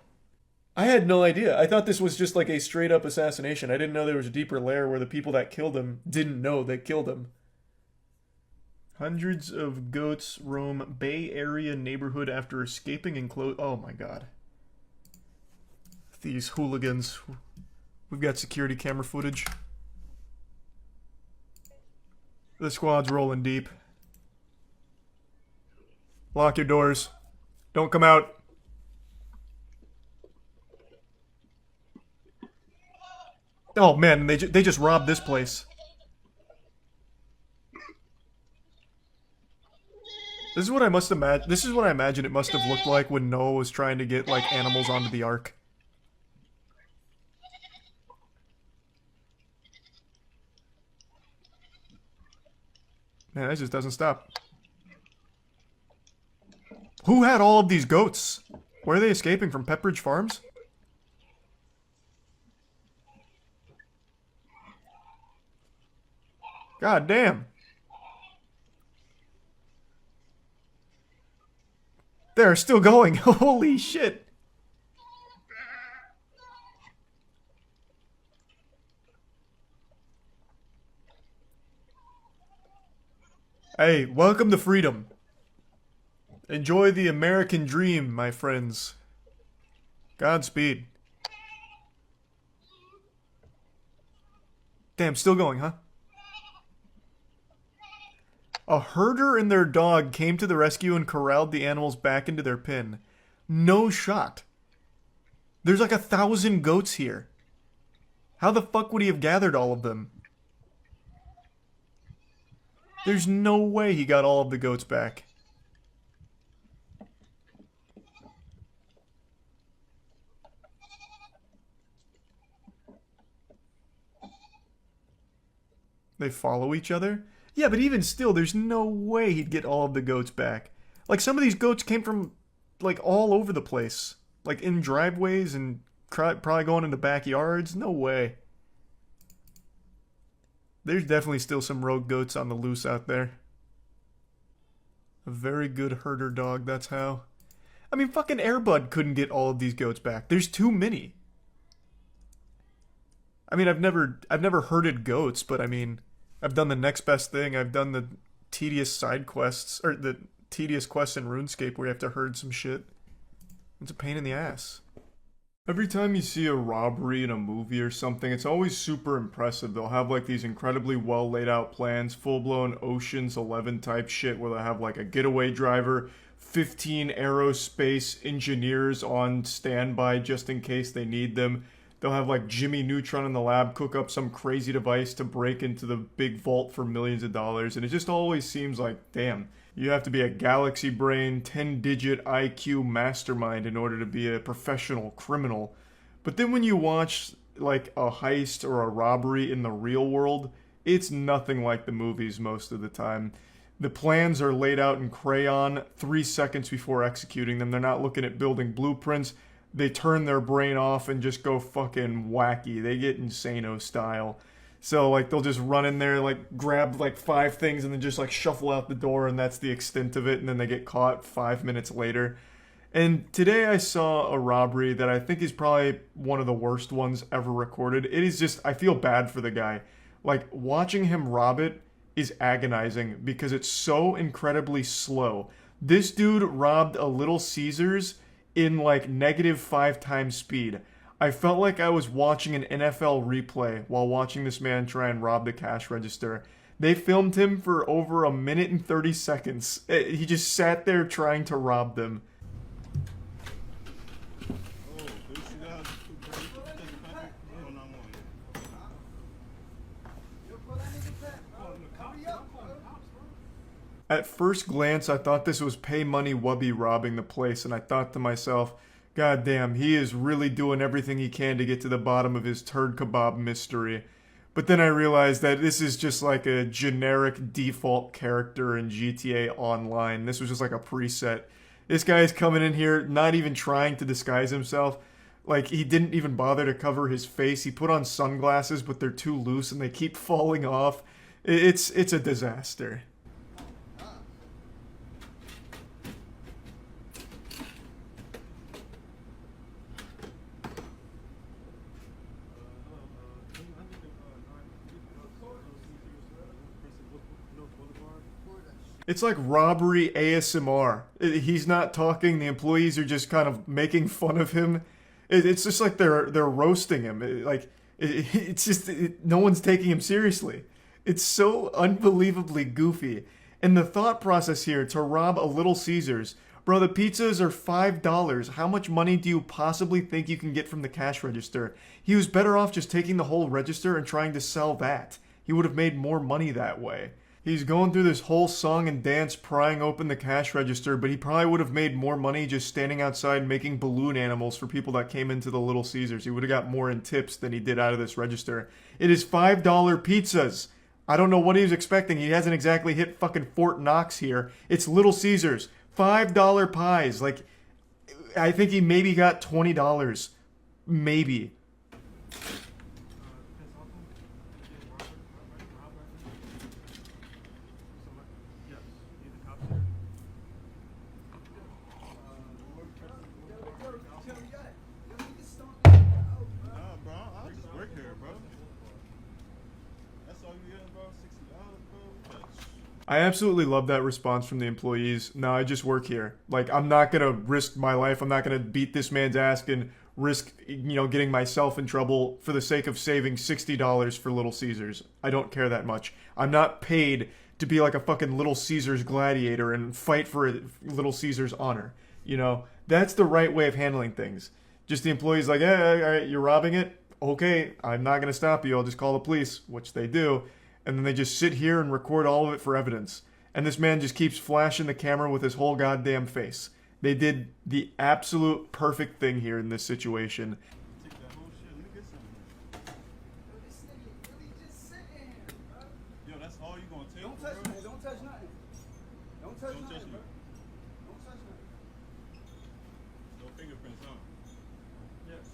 I had no idea. I thought this was just like a straight-up assassination. I didn't know there was a deeper layer where the people that killed him didn't know they killed him. Hundreds of goats roam Bay Area neighborhood after escaping enclosed... Oh my god. These hooligans. We've got security camera footage. The squad's rolling deep. Lock your doors. Don't come out. Oh man, they just robbed this place. This is what I must imagine. This is what I imagine it must have looked like when Noah was trying to get like animals onto the ark. Man, that just doesn't stop. Who had all of these goats? Where are they escaping from? Pepperidge Farms? God damn. They're still going. Holy shit. Hey, welcome to freedom. Enjoy the American dream, my friends. Godspeed. Damn, still going, huh? A herder and their dog came to the rescue and corralled the animals back into their pen. No shot. There's like 1,000 goats here. How the fuck would he have gathered all of them? There's no way he got all of the goats back. They follow each other? Yeah, but even still, there's no way he'd get all of the goats back. Like, some of these goats came from, like, all over the place. Like, in driveways and probably going into backyards. No way. There's definitely still some rogue goats on the loose out there. A very good herder dog, that's how. I mean, fucking Airbud couldn't get all of these goats back. There's too many. I mean, I've never herded goats, but I mean, I've done the next best thing. I've done the tedious side quests, or the tedious quests in RuneScape where you have to herd some shit. It's a pain in the ass. Every time you see a robbery in a movie or something, it's always super impressive. They'll have like these incredibly well laid out plans, full-blown Ocean's 11 type shit where they'll have like a getaway driver, 15 aerospace engineers on standby just in case they need them. They'll have like Jimmy Neutron in the lab cook up some crazy device to break into the big vault for millions of dollars, and it just always seems like, damn, you have to be a galaxy brain, 10-digit IQ mastermind in order to be a professional criminal. But then when you watch like a heist or a robbery in the real world, it's nothing like the movies most of the time. The plans are laid out in crayon 3 seconds before executing them. They're not looking at building blueprints. They turn their brain off and just go fucking wacky. They get Insano style. So, like, they'll just run in there, like, grab, like, 5 things and then just, like, shuffle out the door, and that's the extent of it, and then they get caught 5 minutes later. And today I saw a robbery that I think is probably one of the worst ones ever recorded. It is just, I feel bad for the guy. Like, watching him rob it is agonizing because it's so incredibly slow. This dude robbed a Little Caesars in, like, -5 times speed. I felt like I was watching an NFL replay while watching this man try and rob the cash register. They filmed him for over 1 minute and 30 seconds. He just sat there trying to rob them. At first glance, I thought this was Pay Money Wubby robbing the place, and I thought to myself, God damn, he is really doing everything he can to get to the bottom of his turd kebab mystery. But then I realized that this is just like a generic default character in GTA Online. This was just like a preset. This guy is coming in here not even trying to disguise himself. Like, he didn't even bother to cover his face. He put on sunglasses, but they're too loose and they keep falling off. It's a disaster. It's like robbery ASMR. He's not talking. The employees are just kind of making fun of him. It's just like they're roasting him. It's just no one's taking him seriously. It's so unbelievably goofy. And the thought process here to rob a Little Caesars, bro. The pizzas are $5. How much money do you possibly think you can get from the cash register? He was better off just taking the whole register and trying to sell that. He would have made more money that way. He's going through this whole song and dance prying open the cash register, but he probably would have made more money just standing outside making balloon animals for people that came into the Little Caesars. He would have got more in tips than he did out of this register. It is $5 pizzas. I don't know what he was expecting. He hasn't exactly hit fucking Fort Knox here. It's Little Caesars. $5 pies. Like, I think he maybe got $20. Maybe. I absolutely love that response from the employees. No, I just work here. Like, I'm not gonna risk my life. I'm not gonna beat this man's ass and risk, getting myself in trouble for the sake of saving $60 for Little Caesars. I don't care that much. I'm not paid to be like a fucking Little Caesars gladiator and fight for Little Caesars honor. That's the right way of handling things. Just the employees like, all right, you're robbing it? Okay, I'm not gonna stop you. I'll just call the police, which they do. And then they just sit here and record all of it for evidence. And this man just keeps flashing the camera with his whole goddamn face. They did the absolute perfect thing here in this situation. Yo, that's all you gonna take? Don't touch me. Don't touch nothing. Don't touch nothing, bro. Don't touch nothing. No fingerprints, huh? Yes.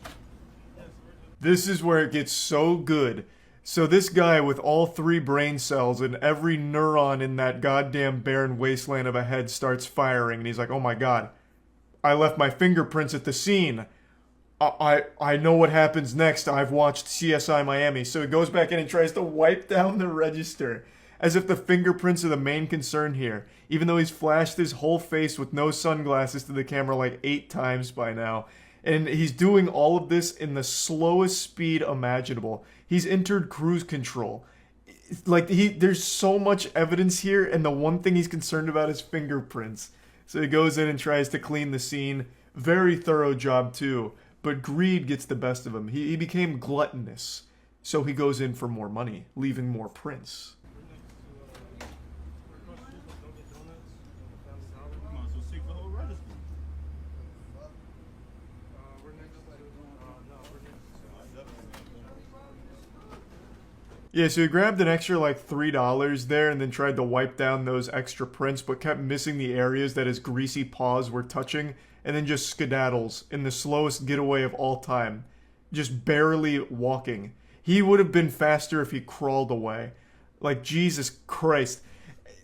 This is where it gets so good. So this guy with all 3 brain cells and every neuron in that goddamn barren wasteland of a head starts firing, and he's like, oh my god, I left my fingerprints at the scene. I know what happens next. I've watched CSI Miami. So he goes back in and tries to wipe down the register, as if the fingerprints are the main concern here, even though he's flashed his whole face with no sunglasses to the camera like 8 times by now. And he's doing all of this in the slowest speed imaginable. He's entered cruise control. Like, there's so much evidence here, and the one thing he's concerned about is fingerprints. So he goes in and tries to clean the scene. Very thorough job too. But greed gets the best of him. He became gluttonous. So he goes in for more money, leaving more prints. Yeah, so he grabbed an extra like $3 there and then tried to wipe down those extra prints, but kept missing the areas that his greasy paws were touching, and then just skedaddles in the slowest getaway of all time, just barely walking. He would have been faster if he crawled away. Like, Jesus Christ.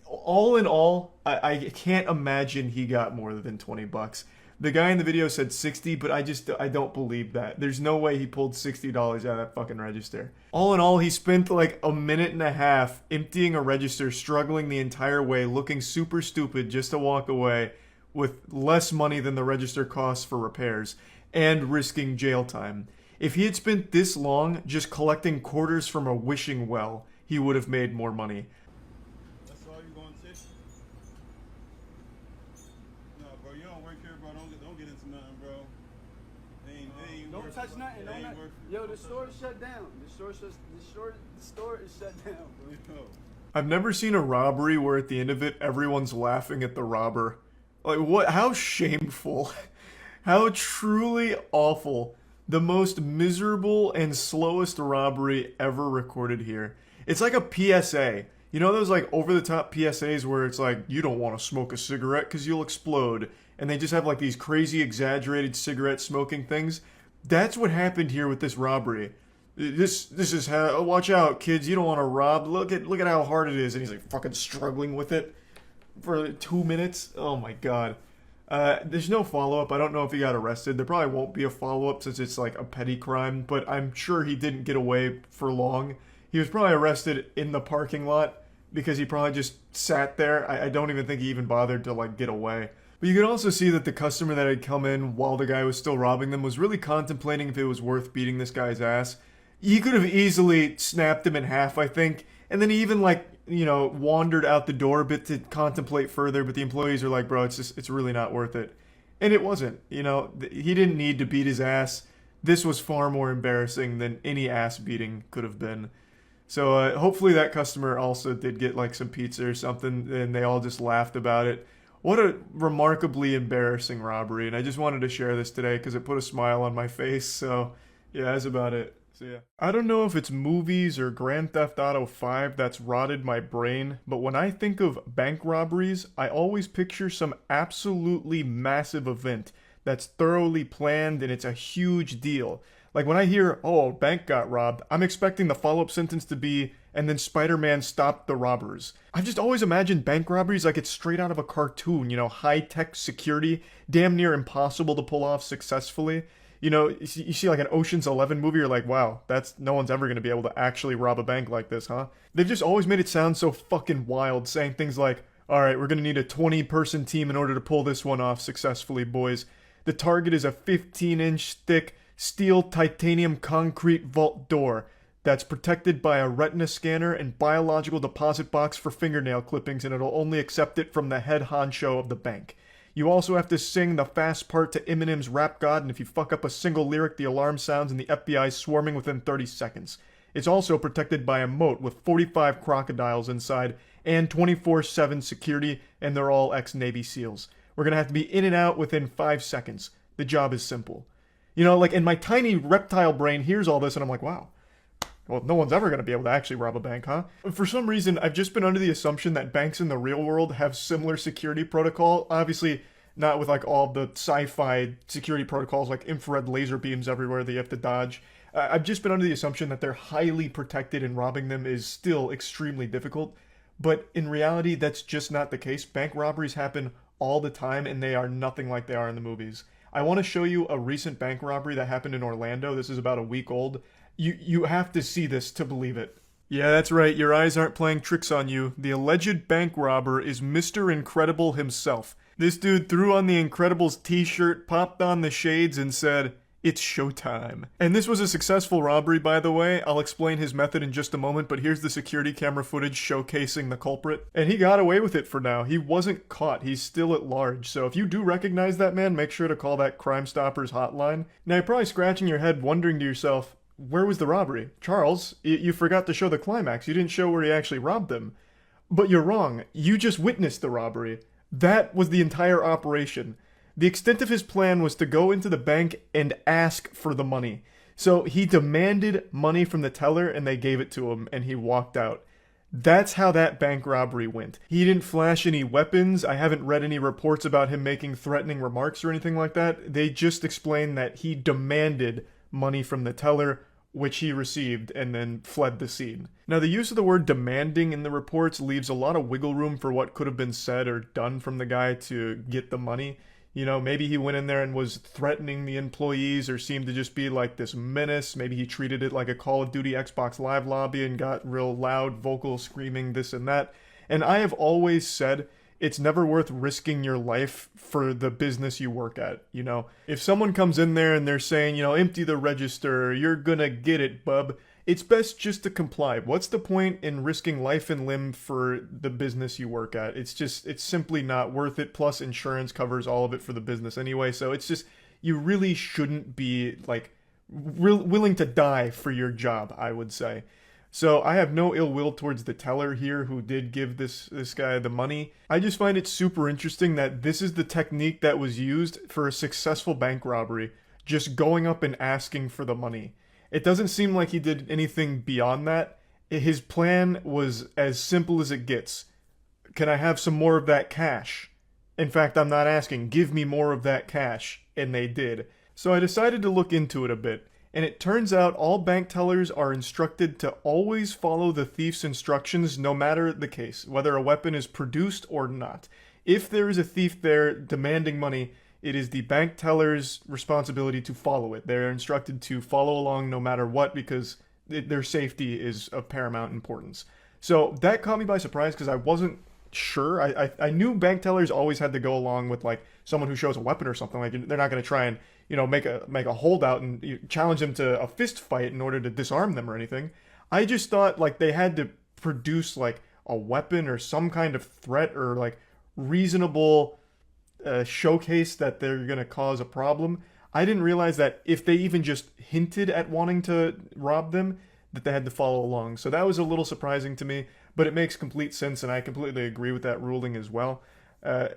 All in all, I can't imagine he got more than 20 bucks. The guy in the video said 60, but I don't believe that. There's no way he pulled $60 out of that fucking register. All in all, he spent like a minute and a half emptying a register, struggling the entire way, looking super stupid just to walk away with less money than the register costs for repairs, and risking jail time. If he had spent this long just collecting quarters from a wishing well, he would have made more money. That's all you gonna take? No, bro, you don't work here, bro. Don't get into nothing, bro. They ain't Don't touch nothing. Yo, the store is shut down. The store is shut down, bro. I've never seen a robbery where at the end of it, everyone's laughing at the robber. Like, what? How shameful. How truly awful. The most miserable and slowest robbery ever recorded here. It's like a PSA. You know those like over-the-top PSAs where it's like, you don't want to smoke a cigarette because you'll explode. And they just have like these crazy exaggerated cigarette smoking things. That's what happened here with this robbery. This is how, watch out kids, you don't want to rob. Look at how hard it is. And he's like fucking struggling with it for 2 minutes. Oh my god. There's no follow-up. I don't know if he got arrested. There probably won't be a follow-up since it's like a petty crime, but I'm sure he didn't get away for long. He was probably arrested in the parking lot because he probably just sat there. I don't even think he even bothered to like get away. But you can also see that the customer that had come in while the guy was still robbing them was really contemplating if it was worth beating this guy's ass. He could have easily snapped him in half, I think, and then he even like, you know, wandered out the door a bit to contemplate further, but the employees are like, bro, it's really not worth it. And it wasn't, you know, he didn't need to beat his ass. This was far more embarrassing than any ass beating could have been. So hopefully that customer also did get like some pizza or something, and they all just laughed about it. What a remarkably embarrassing robbery, and I just wanted to share this today because it put a smile on my face, so yeah, that's about it. So yeah. I don't know if it's movies or Grand Theft Auto 5 that's rotted my brain, but when I think of bank robberies, I always picture some absolutely massive event that's thoroughly planned and it's a huge deal. Like when I hear, oh, a bank got robbed, I'm expecting the follow-up sentence to be, and then Spider-Man stopped the robbers. I've just always imagined bank robberies like it's straight out of a cartoon, you know, high-tech security, damn near impossible to pull off successfully. You know, you see like an Ocean's 11 movie, you're like, wow, no one's ever going to be able to actually rob a bank like this, huh? They've just always made it sound so fucking wild, saying things like, all right, we're going to need a 20-person team in order to pull this one off successfully, boys. The target is a 15-inch thick steel titanium concrete vault door that's protected by a retina scanner and biological deposit box for fingernail clippings, and it'll only accept it from the head honcho of the bank. You also have to sing the fast part to Eminem's Rap God, and if you fuck up a single lyric, the alarm sounds and the FBI's swarming within 30 seconds. It's also protected by a moat with 45 crocodiles inside and 24/7 security, and they're all ex-Navy SEALs. We're gonna have to be in and out within 5 seconds. The job is simple. You know, like, in my tiny reptile brain hears all this, and I'm like, wow. Well, no one's ever going to be able to actually rob a bank, huh? For some reason, I've just been under the assumption that banks in the real world have similar security protocol. Obviously, not with, like, all the sci-fi security protocols, like infrared laser beams everywhere that you have to dodge. I've just been under the assumption that they're highly protected and robbing them is still extremely difficult. But in reality, that's just not the case. Bank robberies happen all the time, and they are nothing like they are in the movies. I want to show you a recent bank robbery that happened in Orlando. This is about a week old. You have to see this to believe it. Yeah, that's right. Your eyes aren't playing tricks on you. The alleged bank robber is Mr. Incredible himself. This dude threw on the Incredibles t-shirt, popped on the shades, and said, "It's showtime." And this was a successful robbery, by the way. I'll explain his method in just a moment, but here's the security camera footage showcasing the culprit. And he got away with it for now. He wasn't caught. He's still at large. So if you do recognize that man, make sure to call that Crime Stoppers hotline. Now, you're probably scratching your head wondering to yourself, where was the robbery? Charles, you forgot to show the climax. You didn't show where he actually robbed them. But you're wrong. You just witnessed the robbery. That was the entire operation. The extent of his plan was to go into the bank and ask for the money. So he demanded money from the teller and they gave it to him and he walked out. That's how that bank robbery went. He didn't flash any weapons. I haven't read any reports about him making threatening remarks or anything like that. They just explained that he demanded money from the teller, which he received, and then fled the scene. Now, the use of the word demanding in the reports leaves a lot of wiggle room for what could have been said or done from the guy to get the money. You know, maybe he went in there and was threatening the employees or seemed to just be like this menace. Maybe he treated it like a Call of Duty Xbox Live lobby and got real loud, vocal, screaming, this and that. And I have always said it's never worth risking your life for the business you work at, you know? If someone comes in there and they're saying, you know, empty the register, you're gonna get it, bub, it's best just to comply. What's the point in risking life and limb for the business you work at? It's simply not worth it. Plus, insurance covers all of it for the business anyway. So it's just, you really shouldn't be, like, willing to die for your job, I would say. So I have no ill will towards the teller here who did give this guy the money. I just find it super interesting that this is the technique that was used for a successful bank robbery. Just going up and asking for the money. It doesn't seem like he did anything beyond that. His plan was as simple as it gets. Can I have some more of that cash? In fact, I'm not asking. Give me more of that cash. And they did. So I decided to look into it a bit. And it turns out all bank tellers are instructed to always follow the thief's instructions no matter the case, whether a weapon is produced or not. If there is a thief there demanding money, it is the bank teller's responsibility to follow it. They're instructed to follow along no matter what because their safety is of paramount importance. So that caught me by surprise because I wasn't sure. I knew bank tellers always had to go along with like someone who shows a weapon or something. Like they're not going to try and, you know, make a holdout and challenge them to a fist fight in order to disarm them or anything. I just thought like they had to produce like a weapon or some kind of threat or like reasonable showcase that they're going to cause a problem. I didn't realize that if they even just hinted at wanting to rob them, that they had to follow along. So that was a little surprising to me, but it makes complete sense and I completely agree with that ruling as well.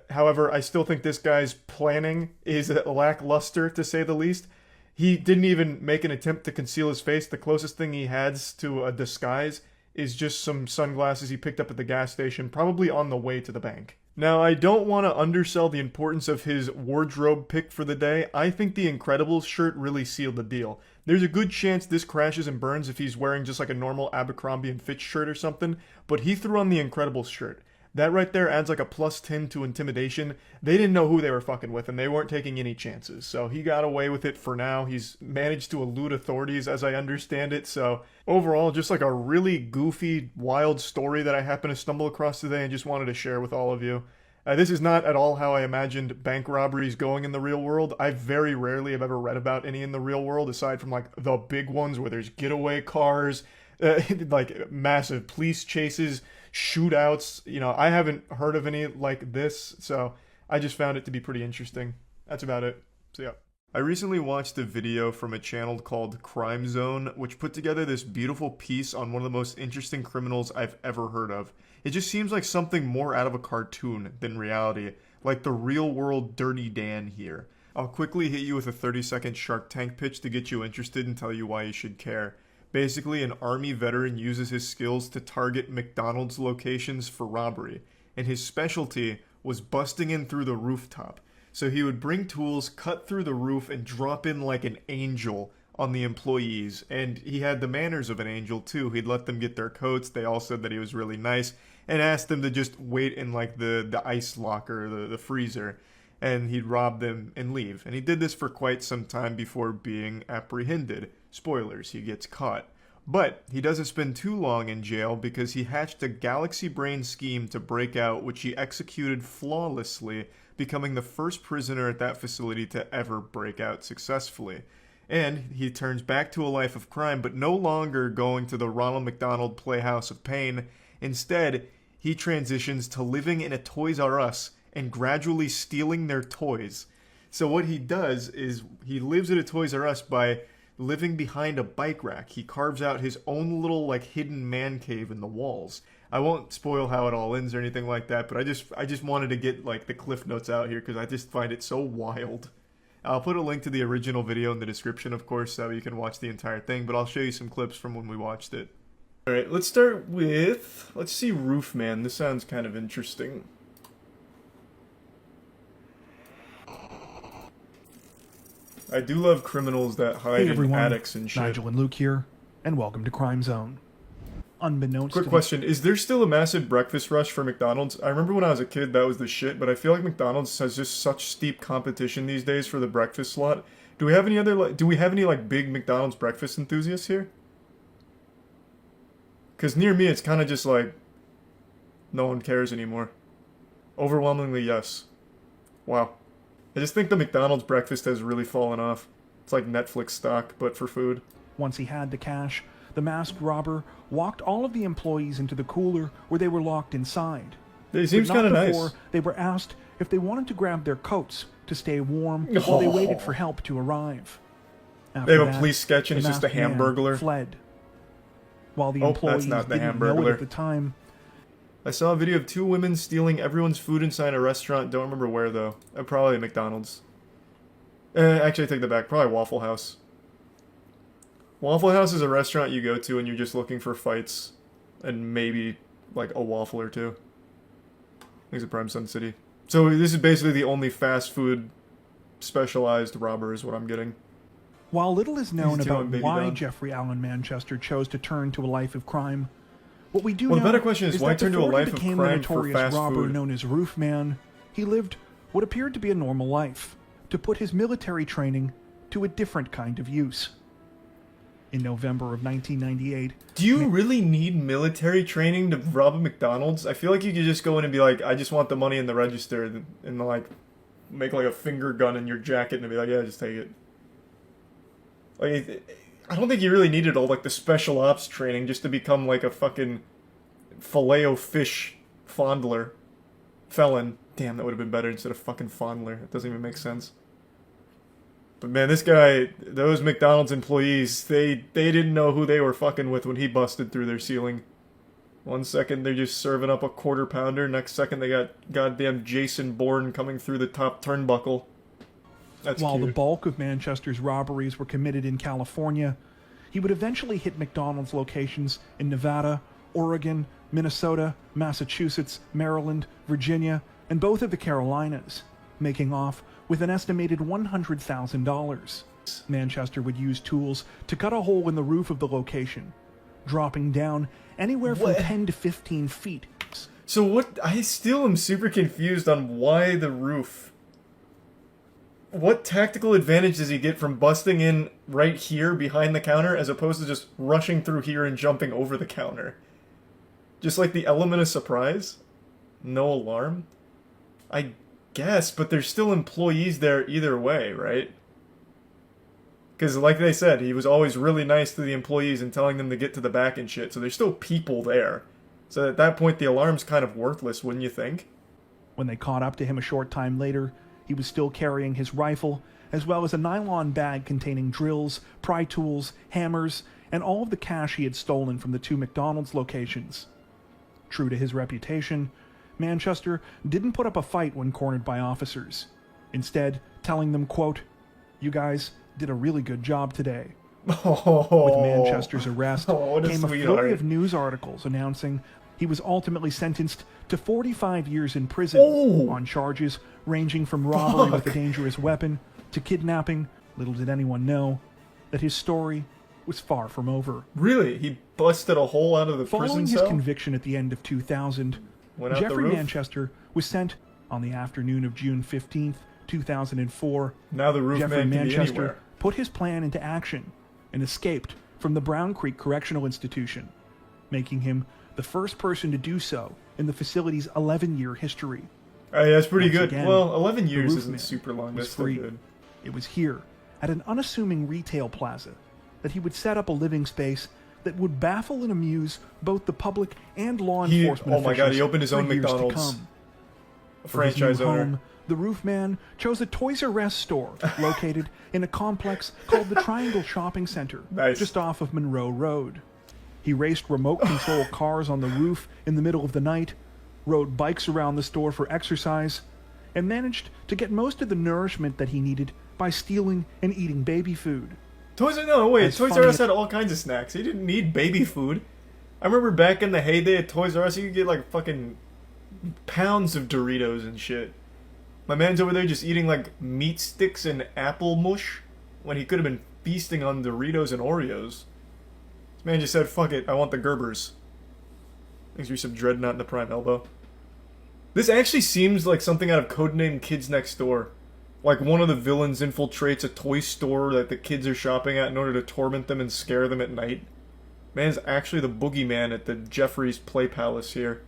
However, I still think this guy's planning is lackluster, to say the least. He didn't even make an attempt to conceal his face. The closest thing he has to a disguise is just some sunglasses he picked up at the gas station, probably on the way to the bank. Now, I don't want to undersell the importance of his wardrobe pick for the day. I think the Incredibles shirt really sealed the deal. There's a good chance this crashes and burns if he's wearing just like a normal Abercrombie & Fitch shirt or something, but he threw on the Incredibles shirt. That right there adds like a +10 to intimidation. They didn't know who they were fucking with, and they weren't taking any chances. So he got away with it for now. He's managed to elude authorities, as I understand it. So overall, just like a really goofy, wild story that I happened to stumble across today and just wanted to share with all of you. This is not at all how I imagined bank robberies going in the real world. I very rarely have ever read about any in the real world, aside from like the big ones where there's getaway cars, like massive police chases, shootouts. You know, I haven't heard of any like this, so I just found it to be pretty interesting. That's about it. So yeah. I recently watched a video from a channel called Crime Zone, which put together this beautiful piece on one of the most interesting criminals I've ever heard of. It just seems like something more out of a cartoon than reality, like the real world Dirty Dan here. I'll quickly hit you with a 30-second Shark Tank pitch to get you interested and tell you why you should care. Basically, an army veteran uses his skills to target McDonald's locations for robbery, and his specialty was busting in through the rooftop. So he would bring tools, cut through the roof, and drop in like an angel on the employees, and he had the manners of an angel too. He'd let them get their coats. They all said that he was really nice, and asked them to just wait in like the ice locker, the freezer, and he'd rob them and leave. And he did this for quite some time before being apprehended. Spoilers, he gets caught. But he doesn't spend too long in jail because he hatched a galaxy brain scheme to break out, which he executed flawlessly, becoming the first prisoner at that facility to ever break out successfully. And he turns back to a life of crime, but no longer going to the Ronald McDonald Playhouse of Pain. Instead, he transitions to living in a Toys R Us and gradually stealing their toys. So what he does is he lives at a Toys R Us by living behind a bike rack. He carves out his own little like hidden man cave in the walls. I won't spoil how it all ends or anything like that, but I just wanted to get like the cliff notes out here because I just find it so wild. I'll put a link to the original video in the description, of course, so you can watch the entire thing, but I'll show you some clips from when we watched it. Alright, let's start with, let's see Roofman. This sounds kind of interesting. I do love criminals that hide in attics and shit. Nigel and Luke here, and welcome to Crime Zone. Unbeknownst Quick question, is there still a massive breakfast rush for McDonald's? I remember when I was a kid that was the shit, but I feel like McDonald's has just such steep competition these days for the breakfast slot. Do we have any like big McDonald's breakfast enthusiasts here? Cause near me it's kind of just like no one cares anymore. Overwhelmingly yes. Wow. I just think the McDonald's breakfast has really fallen off. It's like Netflix stock, but for food. Once he had the cash, the masked robber walked all of the employees into the cooler where they were locked inside. It seems kind of nice. Before they were asked if they wanted to grab their coats to stay warm while they waited for help to arrive. After they have a police sketch and it's just a Hamburglar. Fled. While the employees didn't know it at the time. I saw a video of two women stealing everyone's food inside a restaurant. Don't remember where, though. Probably McDonald's. Actually, I take that back. Probably Waffle House. Waffle House is a restaurant you go to and you're just looking for fights. And maybe, like, a waffle or two. I think it's a Prime Sun City. So this is basically the only fast food specialized robber is what I'm getting. While little is known about why Jeffrey Allen Manchester chose to turn to a life of crime, what we do know the better question is why turn to a life of crime for fast robber food? Known as Roofman, he lived what appeared to be a normal life, to put his military training to a different kind of use. In November of 1998... Do you really need military training to rob a McDonald's? I feel like you could just go in and be like, I just want the money in the register, and like, make like a finger gun in your jacket and be like, yeah, just take it. Like, I don't think you really needed all like the special ops training just to become like a fucking Filet-O-Fish fondler. Felon. Damn, that would have been better instead of fucking fondler. It doesn't even make sense. But man, this guy, those McDonald's employees, they didn't know who they were fucking with when he busted through their ceiling. 1 second they're just serving up a quarter pounder, next second they got goddamn Jason Bourne coming through the top turnbuckle. That's While cute. the bulk of Manchester's robberies were committed in California, he would eventually hit McDonald's locations in Nevada, Oregon, Minnesota, Massachusetts, Maryland, Virginia, and both of the Carolinas, making off with an estimated $100,000. Manchester would use tools to cut a hole in the roof of the location, dropping down anywhere from 10 to 15 feet. So what? I still am super confused on why the roof. What tactical advantage does he get from busting in right here behind the counter as opposed to just rushing through here and jumping over the counter? Just like the element of surprise? No alarm? I guess, but there's still employees there either way, right? Because like they said, he was always really nice to the employees and telling them to get to the back and shit, so there's still people there. So at that point, the alarm's kind of worthless, wouldn't you think? When they caught up to him a short time later, he was still carrying his rifle, as well as a nylon bag containing drills, pry tools, hammers, and all of the cash he had stolen from the two McDonald's locations. True to his reputation, Manchester didn't put up a fight when cornered by officers, instead telling them, quote, "You guys did a really good job today." With Manchester's arrest came a flurry of news articles announcing he was ultimately sentenced to 45 years in prison on charges ranging from robbery with a dangerous weapon to kidnapping, little did anyone know, that his story was far from over. Really? He busted a hole out of the Following prison his cell? conviction at the end of 2000, Went out the Jeffrey roof? Manchester was sent on the afternoon of June 15th, 2004. Now the roof Jeffrey man can be Manchester anywhere. put his plan into action and escaped from the Brown Creek Correctional Institution, making him the first person to do so in the facility's 11-year history. Hey, that's pretty Once good. again, Well, 11 the years roof isn't man super long. was That's still free. good. It was here, at an unassuming retail plaza, that he would set up a living space that would baffle and amuse both the public and law enforcement oh my God, officials he opened his own for years to McDonald's. come. A For his franchise new owner. home, the roof man chose a Toys R Us store located in a complex called the Triangle Shopping Center, just off of Monroe Road. He raced remote control cars on the roof in the middle of the night, rode bikes around the store for exercise, and managed to get most of the nourishment that he needed by stealing and eating baby food. Toys R Us had all kinds of snacks. He didn't need baby food. I remember back in the heyday at Toys R Us, you could get like fucking pounds of Doritos and shit. My man's over there just eating like meat sticks and apple mush when he could have been feasting on Doritos and Oreos. This man just said, fuck it, I want the Gerbers. Thanks for some Dreadnought in the prime elbow. This actually seems like something out of Codename Kids Next Door. Like one of the villains infiltrates a toy store that the kids are shopping at in order to torment them and scare them at night. Man's actually the boogeyman at the Jeffrey's Play Palace here.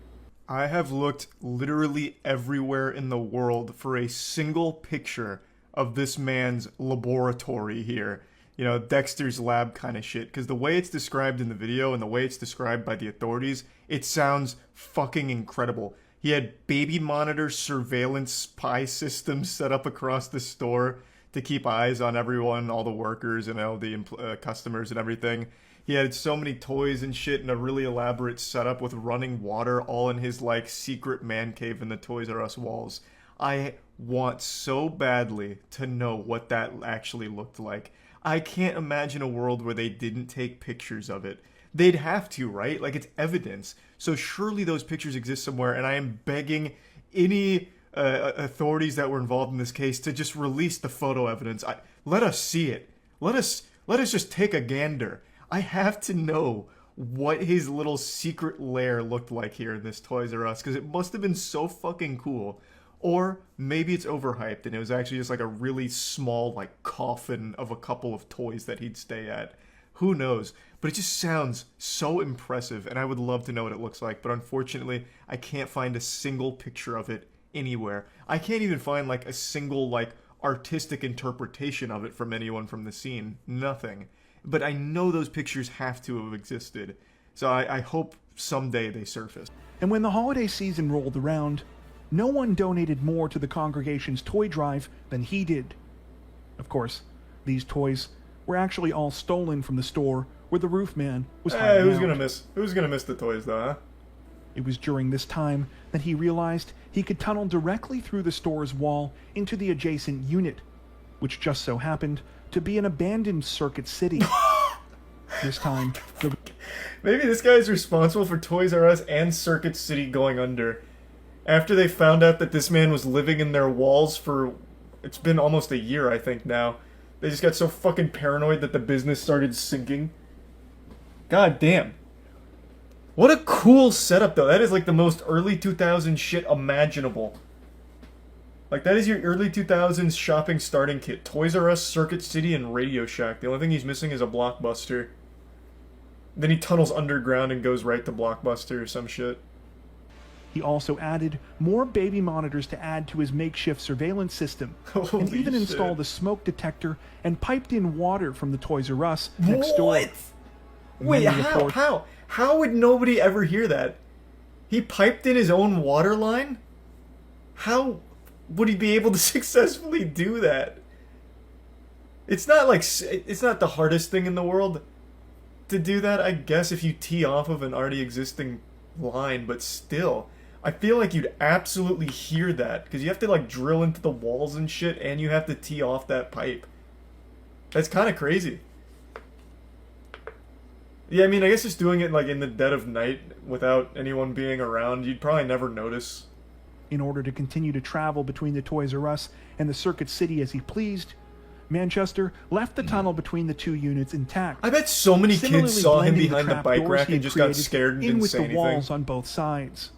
I have looked literally everywhere in the world for a single picture of this man's laboratory here. You know, Dexter's lab kind of shit. Because the way it's described in the video and the way it's described by the authorities, it sounds fucking incredible. He had baby monitor surveillance spy systems set up across the store to keep eyes on everyone, all the workers and all the customers and everything. He had so many toys and shit and a really elaborate setup with running water all in his like secret man cave in the Toys R Us walls. I want so badly to know what that actually looked like. I can't imagine a world where they didn't take pictures of it. They'd have to, right? Like, it's evidence. So surely those pictures exist somewhere, and I am begging any authorities that were involved in this case to just release the photo evidence. Let us see it. Let us just take a gander. I have to know what his little secret lair looked like here in this Toys R Us, because it must have been so fucking cool. Or maybe it's overhyped and it was actually just like a really small like coffin of a couple of toys that he'd stay at. Who knows? But it just sounds so impressive and I would love to know what it looks like. But unfortunately, I can't find a single picture of it anywhere. I can't even find like a single like artistic interpretation of it from anyone from the scene. Nothing. But I know those pictures have to have existed. So I hope someday they surface. And when the holiday season rolled around, no one donated more to the congregation's toy drive than he did. Of course, these toys were actually all stolen from the store where the roof man was hiding who's out. gonna miss the toys though, huh? It was during this time that he realized he could tunnel directly through the store's wall into the adjacent unit, which just so happened to be an abandoned Circuit City. This time, maybe this guy is responsible for Toys R Us and Circuit City going under. After they found out that this man was living in their walls for... It's been almost a year, I think, now. They just got so fucking paranoid that the business started sinking. God damn. What a cool setup, though. That is like the most early 2000s shit imaginable. Like, that is your early 2000s shopping starting kit. Toys R Us, Circuit City, and Radio Shack. The only thing he's missing is a Blockbuster. Then he tunnels underground and goes right to Blockbuster or some shit. he also added more baby monitors to add to his makeshift surveillance system, and Holy even shit. installed a smoke detector and piped in water from the Toys R Us next door. Wait, Many report- How would nobody ever hear that? He piped in his own water line? How would he be able to successfully do that? It's not like, it's not the hardest thing in the world to do that, I guess, if you tee off of an already existing line, but still, I feel like you'd absolutely hear that, because you have to like drill into the walls and shit, and you have to tee off that pipe. That's kind of crazy. Yeah, I mean, I guess just doing it like in the dead of night without anyone being around, you'd probably never notice. In order to continue to travel between the Toys R Us and the Circuit City as he pleased, Manchester left the tunnel between the two units intact. I bet so many similarly kids saw him blending behind the trap bike doors rack he and had just got created scared and in didn't with say the anything. walls on both sides.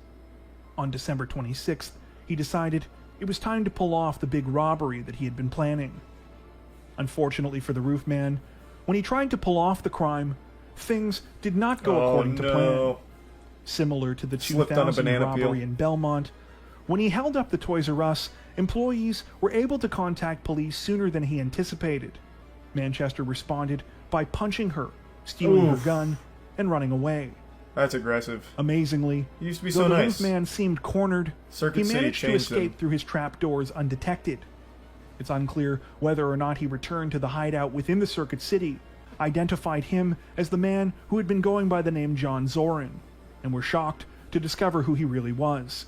On December 26th, he decided it was time to pull off the big robbery that he had been planning. Unfortunately for the roof man, when he tried to pull off the crime, things did not go according to plan. Similar to the Slipped on a 2000 banana robbery peel. in Belmont, when he held up the Toys R Us, employees were able to contact police sooner than he anticipated. Manchester responded by punching her, stealing her Oof. gun, and running away. That's aggressive. Amazingly, He used to be though so the nice. roof man seemed cornered, Circuit he City managed to changed escape him. through his trapdoors undetected. It's unclear whether or not he returned to the hideout within the Circuit City, identified him as the man who had been going by the name John Zorin, and were shocked to discover who he really was.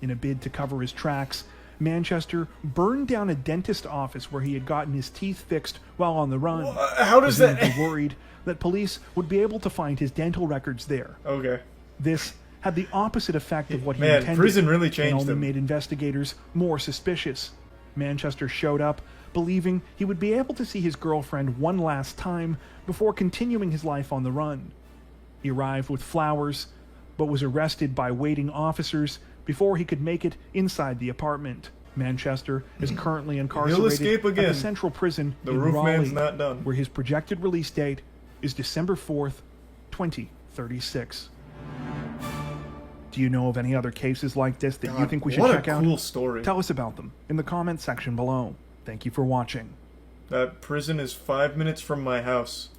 In a bid to cover his tracks, Manchester burned down a dentist office where he had gotten his teeth fixed while on the run. How does that... presumably worried that police would be able to find his dental records there. Okay. This had the opposite effect of what he Man, intended. prison really and changed only him. made investigators more suspicious. Manchester showed up, believing he would be able to see his girlfriend one last time before continuing his life on the run. He arrived with flowers, but was arrested by waiting officers before he could make it inside the apartment. Manchester is currently incarcerated escape at again. the Central Prison The in roof Raleigh, man's not done. where his projected release date is December 4th, 2036. Do you know of any other cases like this that you God, think we should what a check out? cool story. Tell us about them in the comments section below. Thank you for watching. That prison is 5 minutes from my house.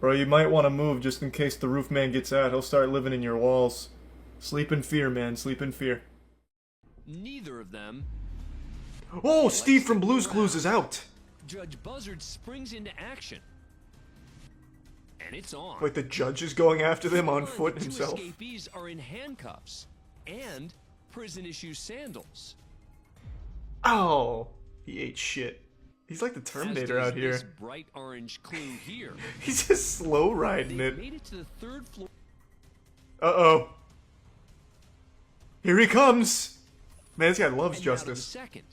Bro, you might want to move just in case the roof man gets out. He'll start living in your walls. Sleep in fear, man. Sleep in fear. Neither of them. Oh, Steve from Blue's Clues is out. Judge Buzzard springs into action. And it's on. Like the judge is going after them on foot The two himself. escapees are in handcuffs and prison issue sandals. Oh, he ate shit. He's like the Terminator As out does here. This bright orange clue here. He's just slow riding They it. made it to the third floor. Uh-oh. Here he comes. Man, this guy loves And now to the justice. second,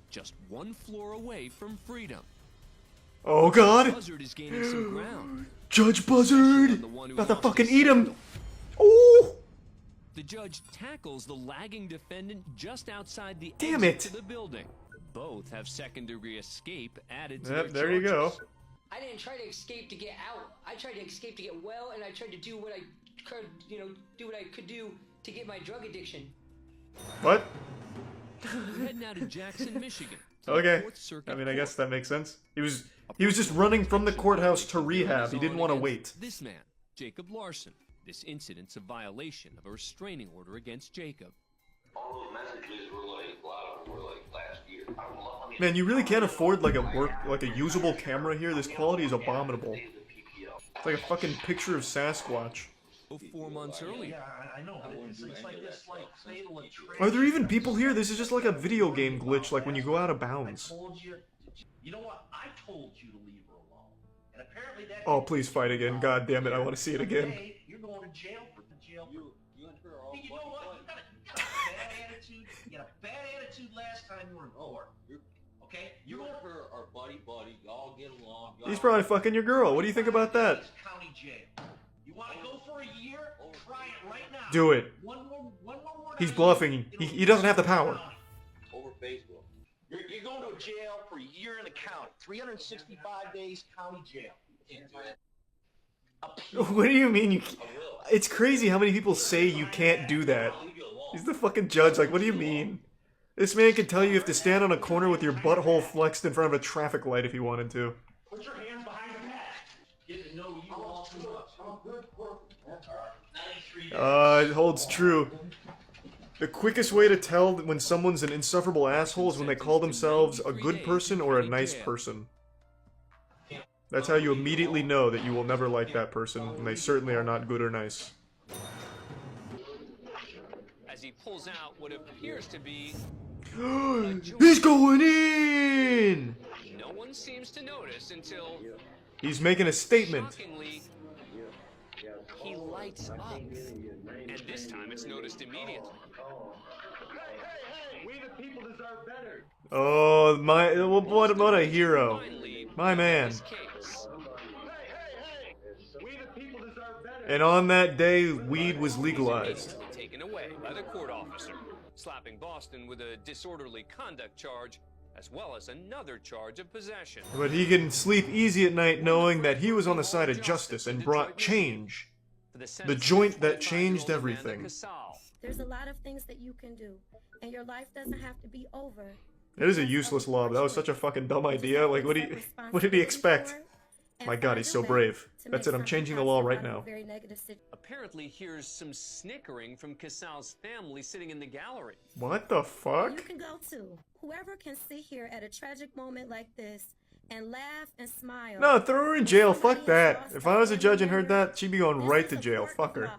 just one floor away from freedom. Oh, God. Buzzard is gaining some ground. Judge Buzzard. The one who About to lost fucking his eat him. sandal. Oh. The judge tackles the lagging defendant just outside the Damn exit it. to the building. Both have second-degree escape added to Yep, their there you go. charges. I didn't try to escape to get out. I tried to escape to get well, and I tried to do what I could, do what I could do to get my drug addiction. What? We're heading out of Jackson, Michigan. to the Okay. Fourth Circuit I mean, I guess Court. that makes sense. He was just running from the courthouse to rehab. He didn't want to wait. This man, Jacob Larson. This incident's a violation of a restraining order against Jacob. All those messages were like, a lot of them were like last year. Man, you really can't afford like a usable camera here. This quality is abominable. It's like a fucking picture of Sasquatch. 4 months earlier. Yeah, I know. It's like this, like fatal attraction. Are there even people here? This is just like a video game glitch, like when you go out of bounds. I told you. You know what? I told you to leave her alone, and apparently that. Oh, please fight again. God damn it, I want to see it again. Today, you're going to jail for the jail. You and her are all. Hey, you know what? You got a bad attitude. You had a bad attitude last time you were in court. Okay? You and her are buddy. Y'all get along. He's probably fucking your girl. What do you think about that? County jail. You want to go for a year? Try it right now. Do it. One more word. He's bluffing. He doesn't have the power. Over Facebook. You're going to jail for a year in the county. 365 days county jail. What do you mean you? It's crazy how many people say you can't do that. He's the fucking judge. Like, what do you mean? This man can tell you have to stand on a corner with your butthole flexed in front of a traffic light if you wanted to. Put your hands behind your back. Get to know you all too much. It holds true. The quickest way to tell when someone's an insufferable asshole is when they call themselves a good person or a nice person. That's how you immediately know that you will never like that person, and they certainly are not good or nice. As he pulls out what appears to be He's going in! no one seems to notice until He's making a statement. shockingly he lights up. And this time it's noticed immediately. We the people deserve better. Oh, what a hero. My man. We the people deserve better. And on that day, weed was legalized. Taken away by the court officer, slapping Boston with a disorderly conduct charge, as well as another charge of possession. But he can sleep easy at night knowing that he was on the side of justice and brought change. The joint that changed everything. There's a lot of things that you can do, and your life doesn't have to be over. It is a useless law, but that was such a fucking dumb idea. Like, what did he expect? My god, he's so brave. That's it, I'm changing the law right now. Apparently, here's some snickering from Casal's family sitting in the gallery. What the fuck? You can go too. Whoever can sit here at a tragic moment like this and laugh and smile. No, throw her in jail, fuck that. If I was a judge and heard that, she'd be going right to jail, fuck her.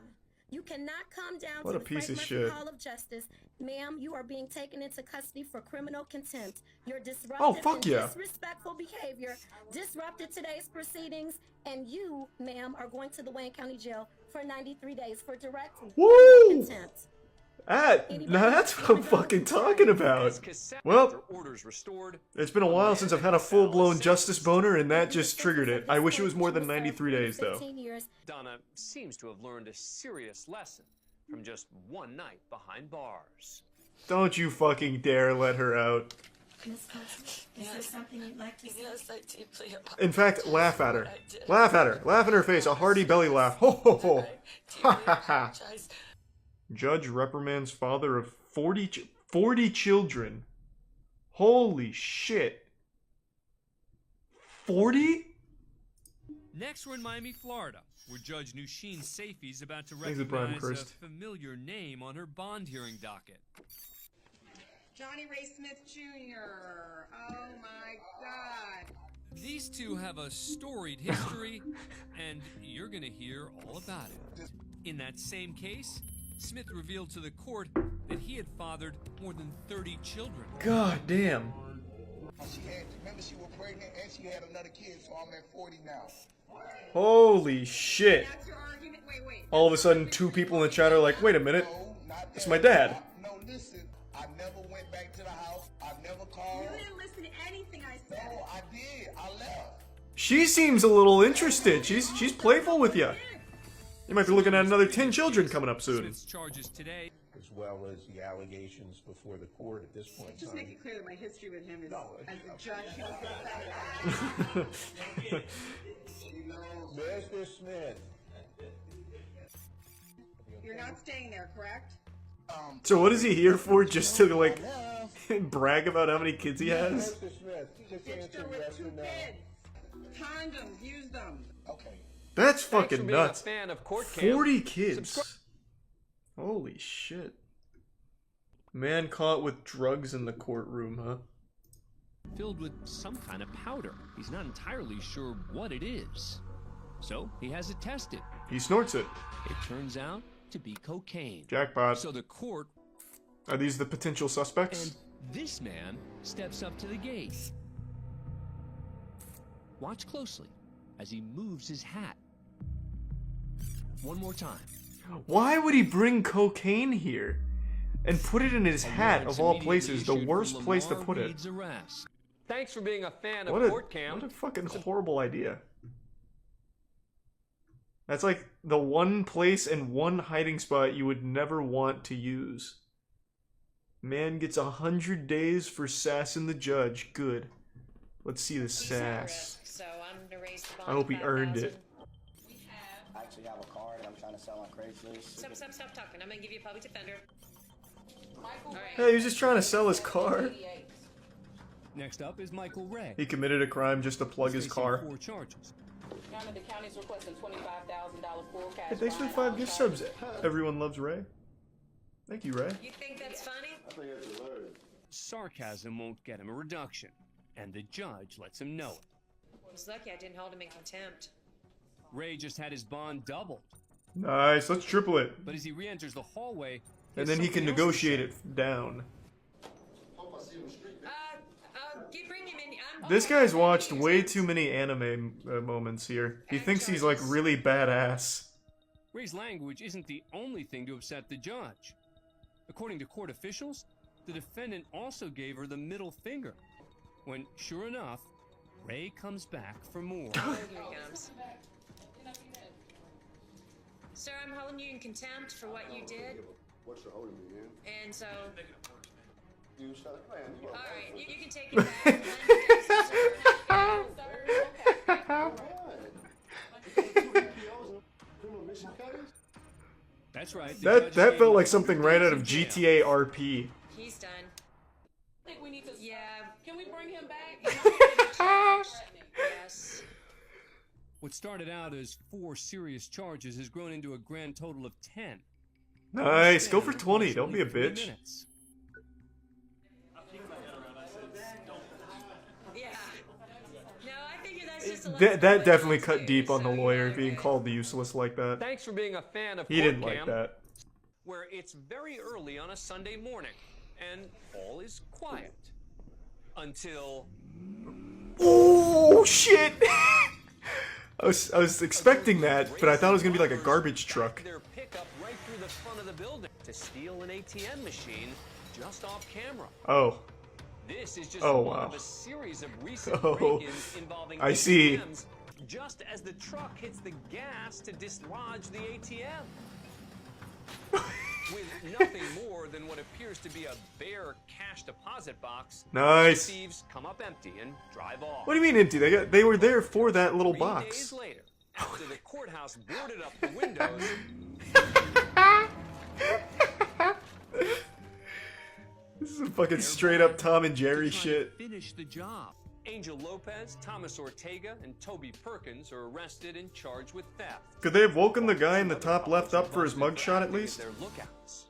You cannot come down What to a the piece of Frank shit. Murphy Hall of Justice. Ma'am, you are being taken into custody for criminal contempt. Your disruptive Oh, fuck and yeah. disrespectful behavior disrupted today's proceedings, and you, ma'am, are going to the Wayne County Jail for 93 days for direct Woo! contempt. Now that's what I'm fucking talking about. Well, it's been a while since I've had a full-blown justice boner, and that just triggered it. I wish it was more than 93 days, though. Donna seems to have learned a serious lesson from just one night behind bars. Don't you fucking dare let her out. Miss Coach, is there something you'd like to say? Yes, I deeply apologize. In fact, laugh at her. Laugh at her. Laugh in her face. A hearty belly laugh. Ho ho ho. Ha ha ha. Judge reprimands father of 40 children. Holy shit. 40? Next, we're in Miami, Florida, where Judge Nushin Safey's about to Thanks for Brian recognize a Christ. familiar name on her bond hearing docket. Johnny Ray Smith Jr. Oh my God. These two have a storied history, and you're gonna hear all about it. In that same case, Smith revealed to the court that he had fathered more than 30 children. God damn. Remember she was pregnant and she had another kid, so I'm at 40 now. Holy shit. All of a sudden, two people in the chat are like, wait a minute. It's my dad. No, listen, I never went back to the house. I never called. You didn't listen to anything I said. No, I did. I left. She seems a little interested. She's playful with you. You might be looking at another 10 children coming up soon. Smith's charges today, as well as the allegations before the court at this point in Just time. make it clear that my history with him is as a judge. Mr. Smith. You're not staying there, correct? So what is he here for? Just to like brag about how many kids he has? Mr. Smith, just Ditched her answer with yes 2 or no. kids. Condoms, use them. Okay. That's Thanks for fucking being a nuts. fan of Court Cam. 40 kids. Holy shit. Man caught with drugs in the courtroom, huh? filled with some kind of powder. He's not entirely sure what it is. So he has it tested. He snorts it. It turns out to be cocaine. Jackpot. So the court... Are these the potential suspects? And this man steps up to the gate. Watch closely as he moves his hat. One more time. Why would he bring cocaine here? And put it in his hat, of all places, the worst place to put it. Thanks for being a fan of What Court Cam. a fucking horrible idea. That's like the one place and one hiding spot you would never want to use. Man gets 100 days for sassing the judge. Good. Let's see the sass. So I'm gonna raise the bond I hope he to earned 5,000. it. I actually have a car that I'm trying to sell on Craigslist. Stop talking. I'm gonna give you a public defender. All right. Hey, he was just trying to sell his car. Next up is Michael Ray. He committed a crime just to plug his car. 4 charges. The county's requesting $25,000 full cash. Hey, thanks for the 5 gift subs. Everyone loves Ray. Thank you, Ray. You think that's funny? Sarcasm won't get him a reduction, and the judge lets him know it. I was lucky I didn't hold him in contempt. Ray just had his bond doubled, Nice, let's triple it. but as he re-enters the hallway, And then he can negotiate it down. Bring him in. This guy's watched way too many anime moments here. He thinks he's like really badass. Ray's language isn't the only thing to upset the judge. According to court officials, the defendant also gave her the middle finger, when, sure enough, Ray comes back for more. Here he comes. Sir, I'm holding you in contempt for what you did. What's the holding me, man? And so, You start playing. all right, you can take it back. That's right. That felt like something right out of GTA RP. He's done. I think we need to. Yeah. Can we bring him back? Yes. What started out as 4 serious charges has grown into a grand total of 10. Nice, go for 20. Don't be a bitch. Yeah. No, I figure that's just a That definitely cut deep on the lawyer being called useless like that. Thanks for being a fan of He didn't Court like Cam, that. where it's very early on a Sunday morning, and all is quiet. Until... Oh, shit! I was expecting that, but I thought it was gonna be like a garbage truck. Their pickup right through the front of the building to steal an ATM machine just off camera. Oh. This is just Oh, one wow. of a series of recent Oh, break-ins involving I see. ATMs just as the truck hits the gas to dislodge the ATM. With nothing more than what appears to be a bare cash deposit box, Nice. the thieves come up empty and drive off. What do you mean empty? They were there for that little 3 box. days later, after the courthouse boarded up the windows, This is some fucking straight up Tom and Jerry shit. finish the job. Angel Lopez, Thomas Ortega, and Toby Perkins are arrested and charged with theft. Could they have woken the guy in the top left up for his mugshot at least? Their lookouts.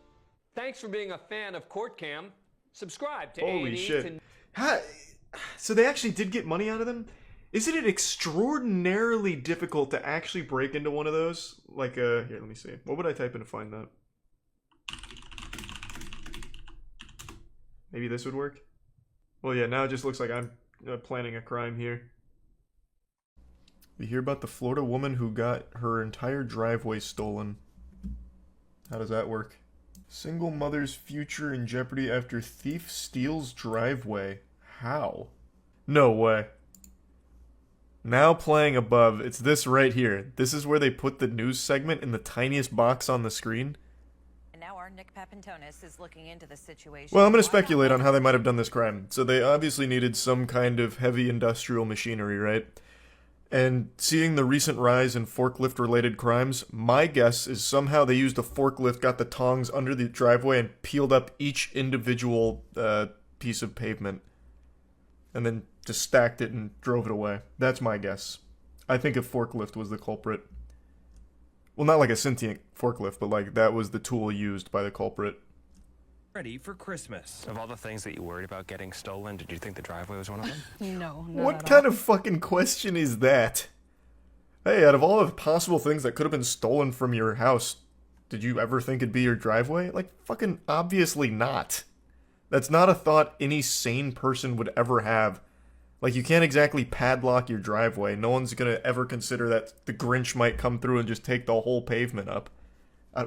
Thanks for being a fan of Court Cam. Subscribe to Holy A&E shit. So they actually did get money out of them? Isn't it extraordinarily difficult to actually break into one of those? Like, here, let me see. What would I type in to find that? Maybe this would work? Well, yeah, now it just looks like I'm planning a crime here. We hear about the Florida woman who got her entire driveway stolen. How does that work? Single mother's future in jeopardy after thief steals driveway. How? No way. Now playing above, it's this right here. This is where they put the news segment in the tiniest box on the screen. And now our Nick Papantonis is looking into the situation. Well, I'm going to speculate on how they might have done this crime. So they obviously needed some kind of heavy industrial machinery, right? And seeing the recent rise in forklift-related crimes, my guess is somehow they used a forklift, got the tongs under the driveway, and peeled up each individual piece of pavement. And then just stacked it and drove it away. That's my guess. I think a forklift was the culprit. Well, not like a sentient forklift, but like that was the tool used by the culprit. Ready for Christmas. Of all the things that you worried about getting stolen, did you think the driveway was one of them? No, What kind of fucking question is that? Hey, out of all the possible things that could have been stolen from your house, did you ever think it'd be your driveway? Like, fucking obviously not. That's not a thought any sane person would ever have. Like, you can't exactly padlock your driveway. No one's gonna ever consider that the Grinch might come through and just take the whole pavement up.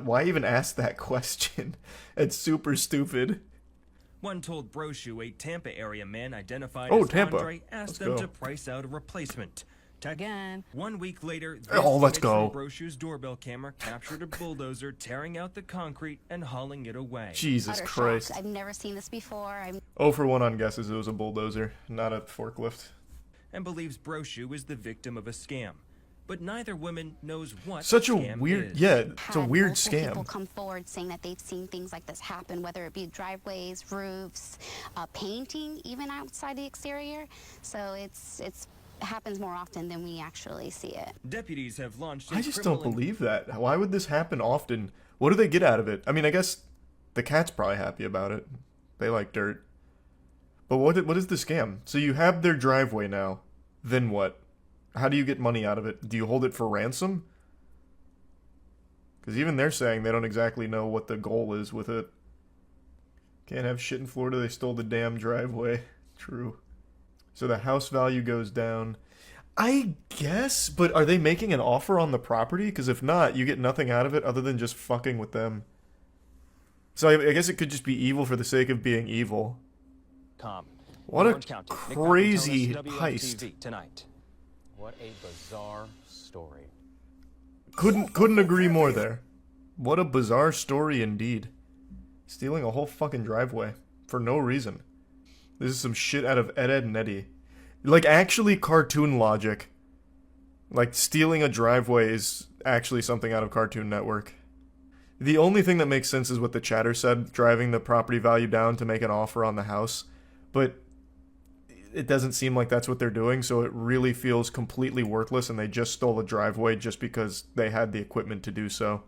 Why even ask that question? It's super stupid. One told Brochu a Tampa area man identified Oh, as Tampa. Andre asked Let's them go. to price out a replacement. Again. 1 week later, Oh, let's footage go. from Brochu's doorbell camera captured a bulldozer tearing out the concrete and hauling it away. Jesus Christ. I've never seen this before. 0 for 1 on guesses. It was a bulldozer, not a forklift. And believes Brochu is the victim of a scam. But neither woman knows what Such a scam weird, is. yeah, it's a Had weird multiple people scam. come forward saying that they've seen things like this happen, whether it be driveways, roofs, painting, even outside the exterior. So it's happens more often than we actually see it. Deputies have launched a I just criminal don't believe that. Why would this happen often? What do they get out of it? I mean, I guess the cat's probably happy about it. They like dirt. But what is the scam? So you have their driveway now. Then what? How do you get money out of it? Do you hold it for ransom? Because even they're saying they don't exactly know what the goal is with it. Can't have shit in Florida, they stole the damn driveway. True. So the house value goes down. I guess, but are they making an offer on the property? Because if not, you get nothing out of it other than just fucking with them. So I guess it could just be evil for the sake of being evil. What a crazy heist. Tonight. What a bizarre story. Couldn't agree more there. What a bizarre story indeed. Stealing a whole fucking driveway for no reason. This is some shit out of Ed, Edd and Eddy. Like, actually cartoon logic. Like, stealing a driveway is actually something out of Cartoon Network. The only thing that makes sense is what the chatter said, driving the property value down to make an offer on the house. But it doesn't seem like that's what they're doing, so it really feels completely worthless, and they just stole a driveway just because they had the equipment to do so.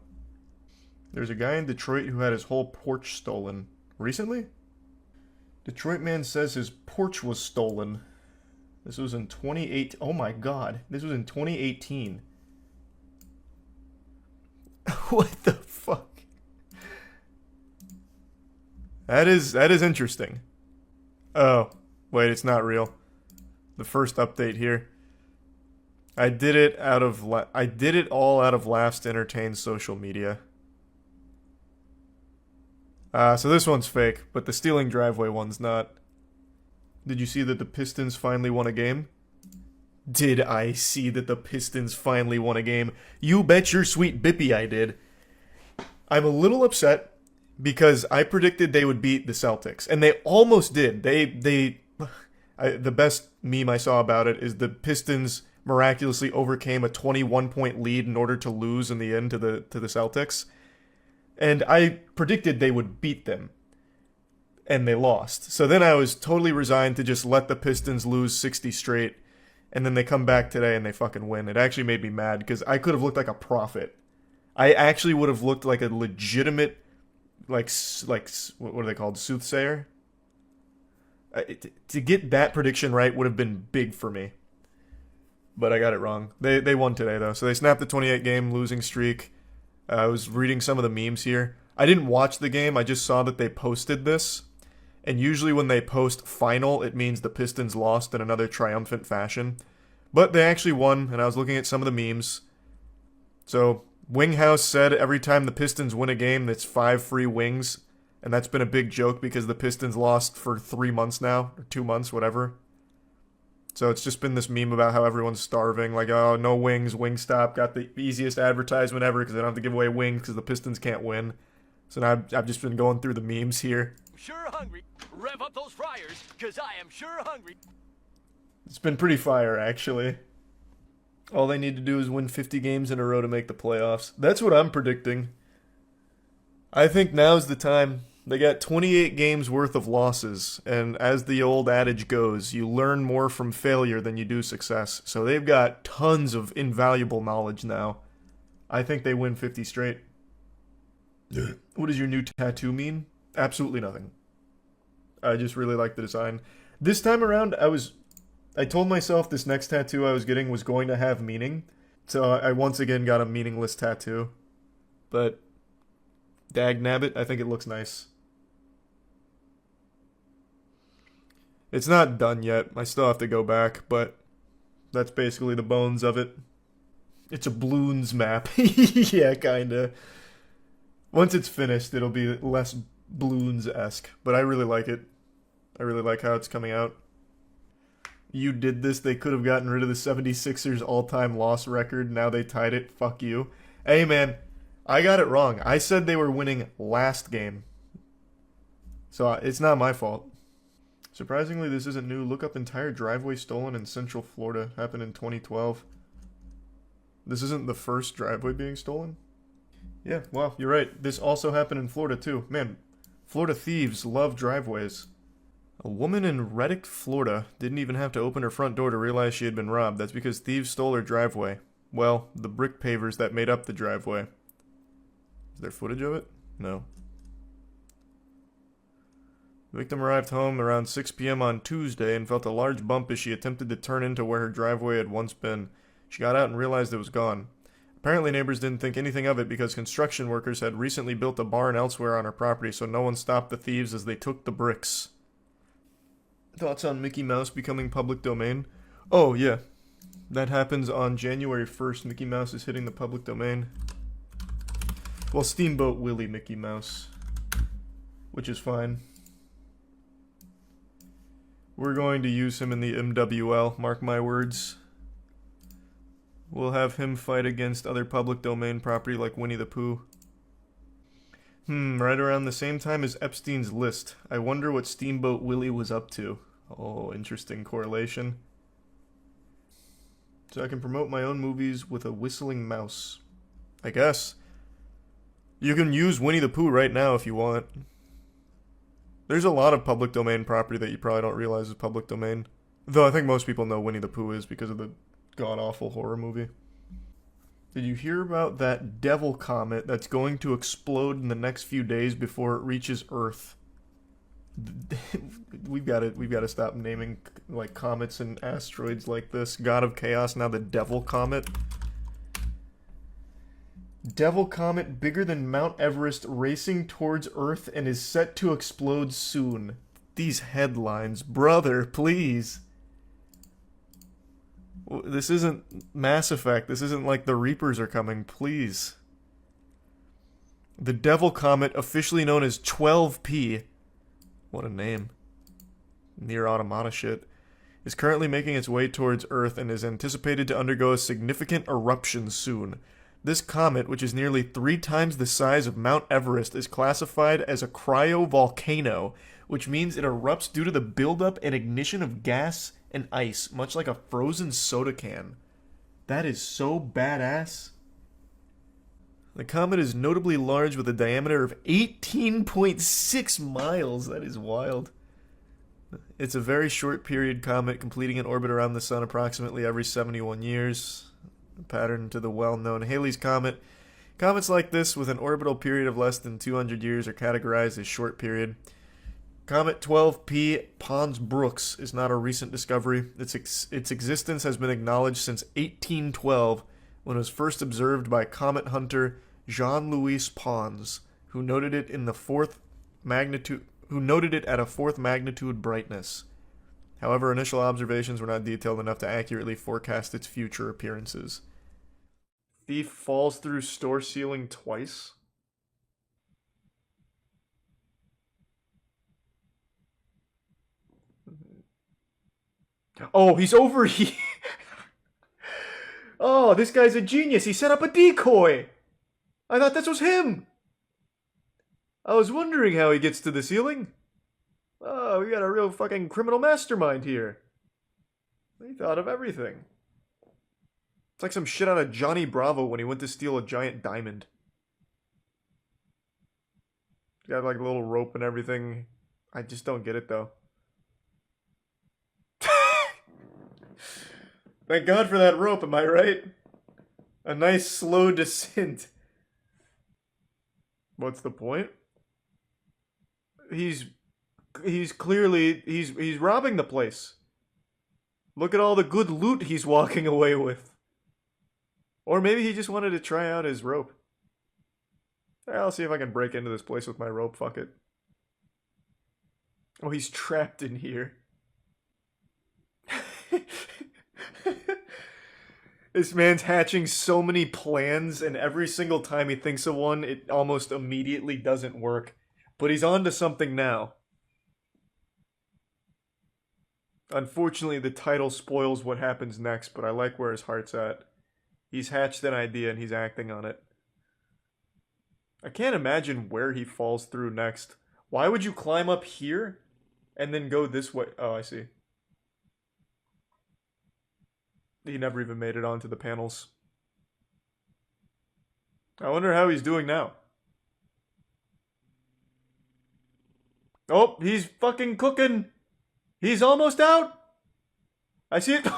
There's a guy in Detroit who had his whole porch stolen. Recently? Detroit man says his porch was stolen. This was in 2018. Oh my god. This was in 2018. What the fuck? That is interesting. Oh, wait, it's not real. The first update here. I did it all out of laughs to entertain social media. So this one's fake, but the stealing driveway one's not. Did you see that the Pistons finally won a game? Did I see that the Pistons finally won a game? You bet your sweet bippy I did. I'm a little upset because I predicted they would beat the Celtics, and they almost did. The best meme I saw about it is the Pistons miraculously overcame a 21-point lead in order to lose in the end to the Celtics. And I predicted they would beat them. And they lost. So then I was totally resigned to just let the Pistons lose 60 straight. And then they come back today and they fucking win. It actually made me mad because I could have looked like a prophet. I actually would have looked like a legitimate, like what are they called? Soothsayer? To get that prediction right would have been big for me. But I got it wrong. They won today though. So they snapped the 28-game losing streak. I was reading some of the memes here. I didn't watch the game. I just saw that they posted this. And usually when they post final, it means the Pistons lost in another triumphant fashion. But they actually won, and I was looking at some of the memes. So, Winghouse said every time the Pistons win a game, it's 5 free wings. And that's been a big joke because the Pistons lost for 3 months now, or 2 months, whatever. So it's just been this meme about how everyone's starving. Like, oh, no wings, Wingstop got the easiest advertisement ever because they don't have to give away wings because the Pistons can't win. So now I've just been going through the memes here. Sure hungry. Rev up those fryers, because I am sure hungry. It's been pretty fire, actually. All they need to do is win 50 games in a row to make the playoffs. That's what I'm predicting. I think now's the time. They got 28 games worth of losses, and as the old adage goes, you learn more from failure than you do success. So they've got tons of invaluable knowledge now. I think they win 50 straight. What does your new tattoo mean? Absolutely nothing. I just really like the design. This time around, I told myself this next tattoo I was getting was going to have meaning. So I once again got a meaningless tattoo. But, dagnabbit, I think it looks nice. It's not done yet. I still have to go back, but that's basically the bones of it. It's a balloons map. Yeah, kinda. Once it's finished, it'll be less balloons-esque, but I really like it. I really like how it's coming out. You did this, they could have gotten rid of the 76ers all-time loss record, now they tied it, fuck you. Hey man, I got it wrong. I said they were winning last game. So it's not my fault. Surprisingly, this isn't new. Look up entire driveway stolen in Central Florida. Happened in 2012. This isn't the first driveway being stolen? Yeah, well, you're right. This also happened in Florida too. Man, Florida thieves love driveways. A woman in Reddick, Florida didn't even have to open her front door to realize she had been robbed. That's because thieves stole her driveway. Well, the brick pavers that made up the driveway. Is there footage of it? No. The victim arrived home around 6 p.m. on Tuesday and felt a large bump as she attempted to turn into where her driveway had once been. She got out and realized it was gone. Apparently neighbors didn't think anything of it because construction workers had recently built a barn elsewhere on her property, so no one stopped the thieves as they took the bricks. Thoughts on Mickey Mouse becoming public domain? Oh, yeah. That happens on January 1st. Mickey Mouse is hitting the public domain. Well, Steamboat Willie Mickey Mouse. Which is fine. We're going to use him in the MWL, mark my words. We'll have him fight against other public domain property like Winnie the Pooh. Right around the same time as Epstein's List. I wonder what Steamboat Willie was up to. Oh, interesting correlation. So I can promote my own movies with a whistling mouse. I guess. You can use Winnie the Pooh right now if you want. There's a lot of public domain property that you probably don't realize is public domain. Though I think most people know Winnie the Pooh is because of the god-awful horror movie. Did you hear about that devil comet that's going to explode in the next few days before it reaches Earth? We've got to stop naming like comets and asteroids like this. God of Chaos, now the devil comet. Devil comet bigger than Mount Everest racing towards Earth and is set to explode soon. These headlines, brother, please. This isn't Mass Effect. This isn't like the Reapers are coming, please. The Devil Comet, officially known as 12P. What a name. Near Automata shit. Is currently making its way towards Earth and is anticipated to undergo a significant eruption soon. This comet, which is nearly 3 times the size of Mount Everest, is classified as a cryovolcano, which means it erupts due to the buildup and ignition of gas and ice, much like a frozen soda can. That is so badass. The comet is notably large with a diameter of 18.6 miles. That is wild. It's a very short period comet, completing an orbit around the sun approximately every 71 years. A pattern to the well-known Halley's Comet. Comets like this, with an orbital period of less than 200 years, are categorized as short period. Comet 12P Pons-Brooks is not a recent discovery. Its existence has been acknowledged since 1812, when it was first observed by comet hunter Jean-Louis Pons, who noted it at a fourth magnitude brightness. However, initial observations were not detailed enough to accurately forecast its future appearances. Thief falls through store ceiling twice? Oh, he's over here. Oh, this guy's a genius. He set up a decoy. I thought this was him. I was wondering how he gets to the ceiling. Oh, we got a real fucking criminal mastermind here. He thought of everything. It's like some shit out of Johnny Bravo when he went to steal a giant diamond. He's got like a little rope and everything. I just don't get it though. Thank God for that rope, am I right? A nice slow descent. What's the point? He's clearly he's robbing the place. Look at all the good loot he's walking away with. Or maybe he just wanted to try out his rope. I'll see if I can break into this place with my rope, fuck it. Oh, he's trapped in here. This man's hatching so many plans, and every single time he thinks of one, it almost immediately doesn't work. But he's on to something now. Unfortunately, the title spoils what happens next, but I like where his heart's at. He's hatched an idea and he's acting on it. I can't imagine where he falls through next. Why would you climb up here and then go this way? Oh, I see. He never even made it onto the panels. I wonder how he's doing now. Oh, he's fucking cooking. He's almost out. I see it.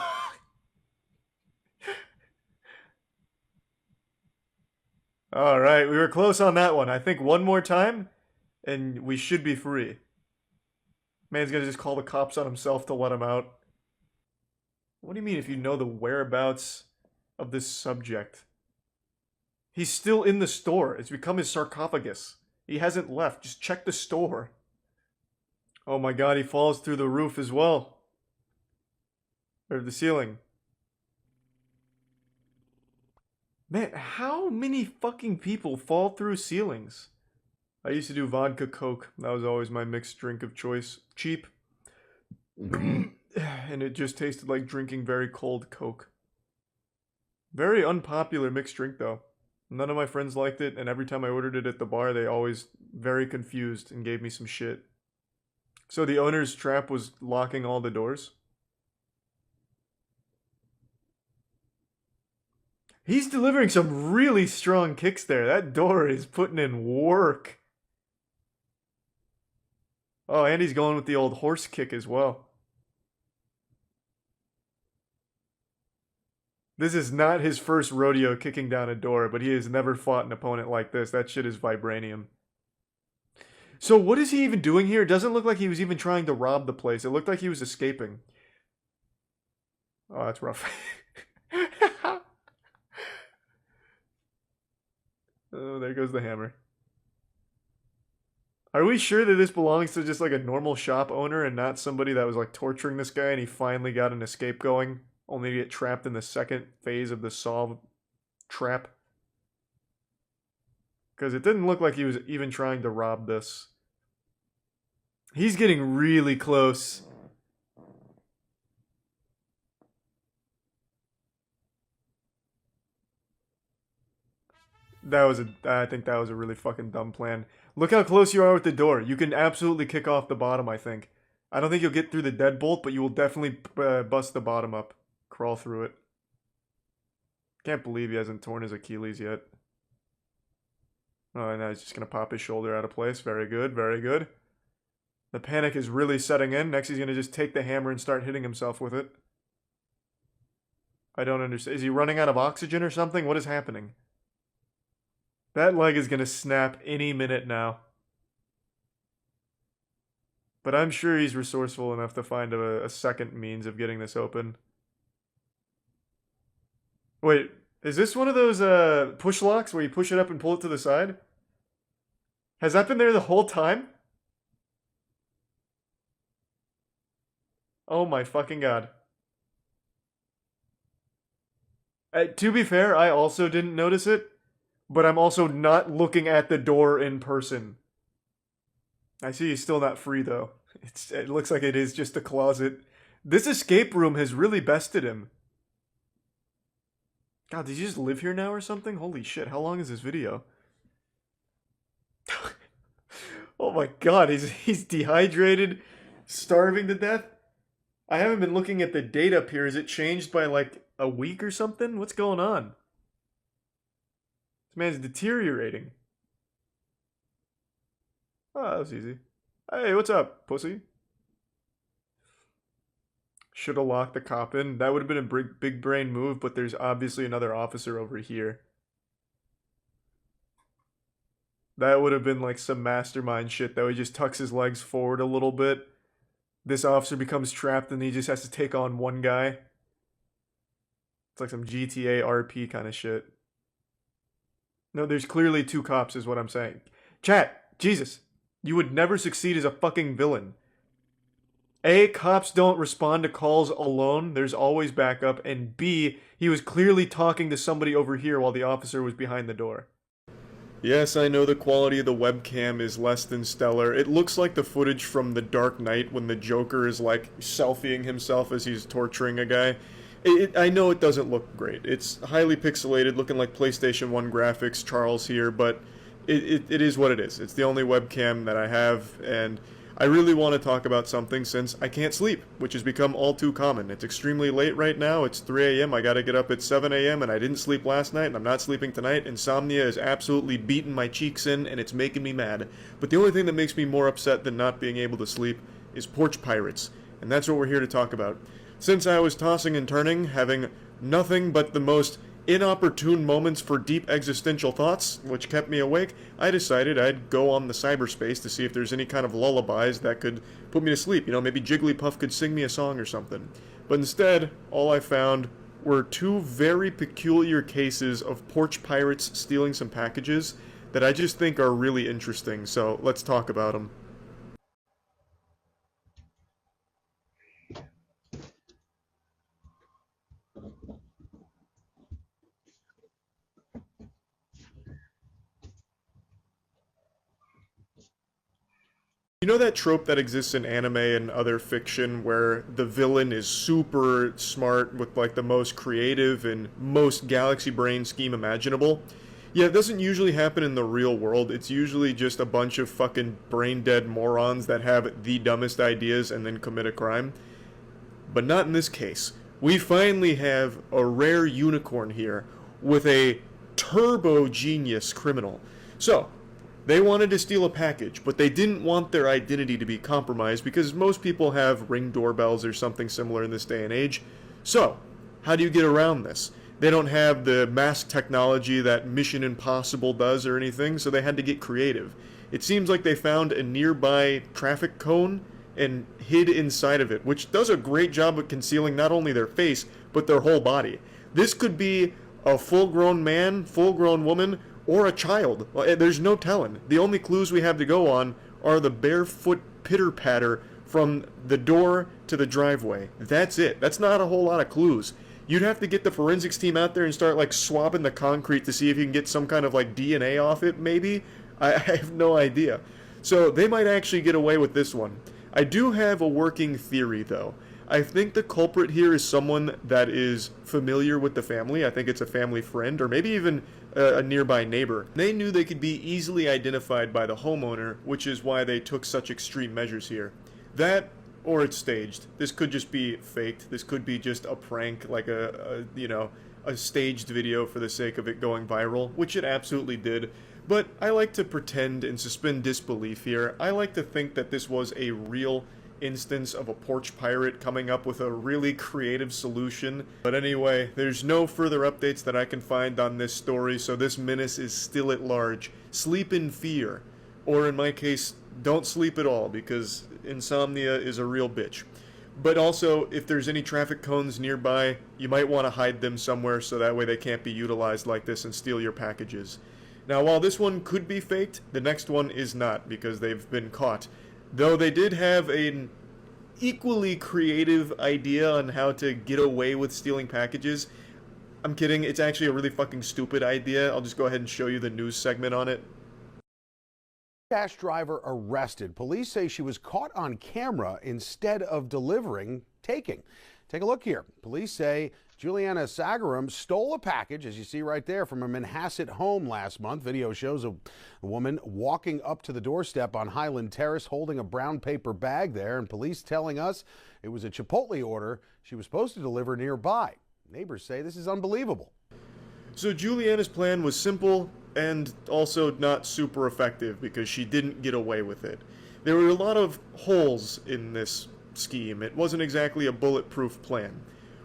Alright, we were close on that one. I think one more time, and we should be free. Man's gonna just call the cops on himself to let him out. What do you mean if you know the whereabouts of this subject? He's still in the store. It's become his sarcophagus. He hasn't left. Just check the store. Oh my god, he falls through the roof as well. Or the ceiling. Man, how many fucking people fall through ceilings? I used to do vodka Coke. That was always my mixed drink of choice. Cheap. And it just tasted like drinking very cold Coke. Very unpopular mixed drink though. None of my friends liked it, and every time I ordered it at the bar, they always very confused and gave me some shit. So the owner's trap was locking all the doors? He's delivering some really strong kicks there. That door is putting in work. Oh, and he's going with the old horse kick as well. This is not his first rodeo kicking down a door, but he has never fought an opponent like this. That shit is vibranium. So what is he even doing here? It doesn't look like he was even trying to rob the place. It looked like he was escaping. Oh, that's rough. Oh, there goes the hammer. Are we sure that this belongs to just like a normal shop owner and not somebody that was like torturing this guy and he finally got an escape going, only to get trapped in the second phase of the solve trap? Because it didn't look like he was even trying to rob this. He's getting really close. I think that was a really fucking dumb plan. Look how close you are with the door. You can absolutely kick off the bottom, I think. I don't think you'll get through the deadbolt, but you will definitely bust the bottom up. Crawl through it. Can't believe he hasn't torn his Achilles yet. Oh, and now he's just going to pop his shoulder out of place. Very good, very good. The panic is really setting in. Next he's going to just take the hammer and start hitting himself with it. I don't understand. Is he running out of oxygen or something? What is happening? That leg is going to snap any minute now. But I'm sure he's resourceful enough to find a second means of getting this open. Wait, is this one of those push locks where you push it up and pull it to the side? Has that been there the whole time? Oh my fucking god. To be fair, I also didn't notice it, but I'm also not looking at the door in person. I see he's still not free though. It looks like it is just a closet. This escape room has really bested him. God, did you just live here now or something? Holy shit, how long is this video? Oh my god, he's dehydrated, starving to death. I haven't been looking at the date up here. Is it changed by like a week or something? What's going on? This man's deteriorating. Oh, that was easy. Hey, what's up, pussy? Should have locked the cop in. That would have been a big brain move, but there's obviously another officer over here. That would have been like some mastermind shit, though. He just tucks his legs forward a little bit. This officer becomes trapped and he just has to take on one guy. It's like some GTA RP kind of shit. No, there's clearly two cops is what I'm saying. Chat, Jesus, you would never succeed as a fucking villain. A, cops don't respond to calls alone. There's always backup. And B, he was clearly talking to somebody over here while the officer was behind the door. Yes, I know the quality of the webcam is less than stellar. It looks like the footage from The Dark Knight when the Joker is like selfieing himself as he's torturing a guy. I know it doesn't look great. It's highly pixelated, looking like PlayStation 1 graphics, Charles here, but it is what it is. It's the only webcam that I have, and I really want to talk about something since I can't sleep, which has become all too common. It's extremely late right now. It's 3 a.m. I gotta get up at 7 a.m. and I didn't sleep last night and I'm not sleeping tonight. Insomnia is absolutely beating my cheeks in and it's making me mad. But the only thing that makes me more upset than not being able to sleep is porch pirates. And that's what we're here to talk about. Since I was tossing and turning, having nothing but the most inopportune moments for deep existential thoughts, which kept me awake, I decided I'd go on the cyberspace to see if there's any kind of lullabies that could put me to sleep. You know, maybe Jigglypuff could sing me a song or something. But instead, all I found were two very peculiar cases of porch pirates stealing some packages that I just think are really interesting, so let's talk about them. You know that trope that exists in anime and other fiction where the villain is super smart with like the most creative and most galaxy brain scheme imaginable? Yeah, it doesn't usually happen in the real world. It's usually just a bunch of fucking brain dead morons that have the dumbest ideas and then commit a crime. But not in this case. We finally have a rare unicorn here with a turbo genius criminal. So, they wanted to steal a package, but they didn't want their identity to be compromised because most people have Ring doorbells or something similar in this day and age. So, how do you get around this? They don't have the mask technology that Mission Impossible does or anything, so they had to get creative. It seems like they found a nearby traffic cone and hid inside of it, which does a great job of concealing not only their face, but their whole body. This could be a full-grown man, full-grown woman, or a child. There's no telling. The only clues we have to go on are the barefoot pitter-patter from the door to the driveway. That's it. That's not a whole lot of clues. You'd have to get the forensics team out there and start like swabbing the concrete to see if you can get some kind of like DNA off it, maybe? I have no idea. So they might actually get away with this one. I do have a working theory though. I think the culprit here is someone that is familiar with the family. I think it's a family friend or maybe even a nearby neighbor. They knew they could be easily identified by the homeowner, which is why they took such extreme measures here. That, or it's staged. This could just be faked. This could be just a prank, like a staged video for the sake of it going viral, which it absolutely did. But I like to pretend and suspend disbelief here. I like to think that this was a real instance of a porch pirate coming up with a really creative solution. But anyway, there's no further updates that I can find on this story, so this menace is still at large. Sleep in fear. Or in my case, don't sleep at all, because insomnia is a real bitch. But also, if there's any traffic cones nearby, you might want to hide them somewhere so that way they can't be utilized like this and steal your packages. Now, while this one could be faked, the next one is not, because they've been caught. Though they did have an equally creative idea on how to get away with stealing packages. I'm kidding, it's actually a really fucking stupid idea. I'll just go ahead and show you the news segment on it. Dash driver arrested. Police say she was caught on camera instead of taking. Take a look here. Police say Juliana Sagaram stole a package, as you see right there, from a Manhasset home last month. Video shows a woman walking up to the doorstep on Highland Terrace holding a brown paper bag there, and police telling us it was a Chipotle order she was supposed to deliver nearby. Neighbors say this is unbelievable. So Juliana's plan was simple and also not super effective because she didn't get away with it. There were a lot of holes in this scheme. It wasn't exactly a bulletproof plan.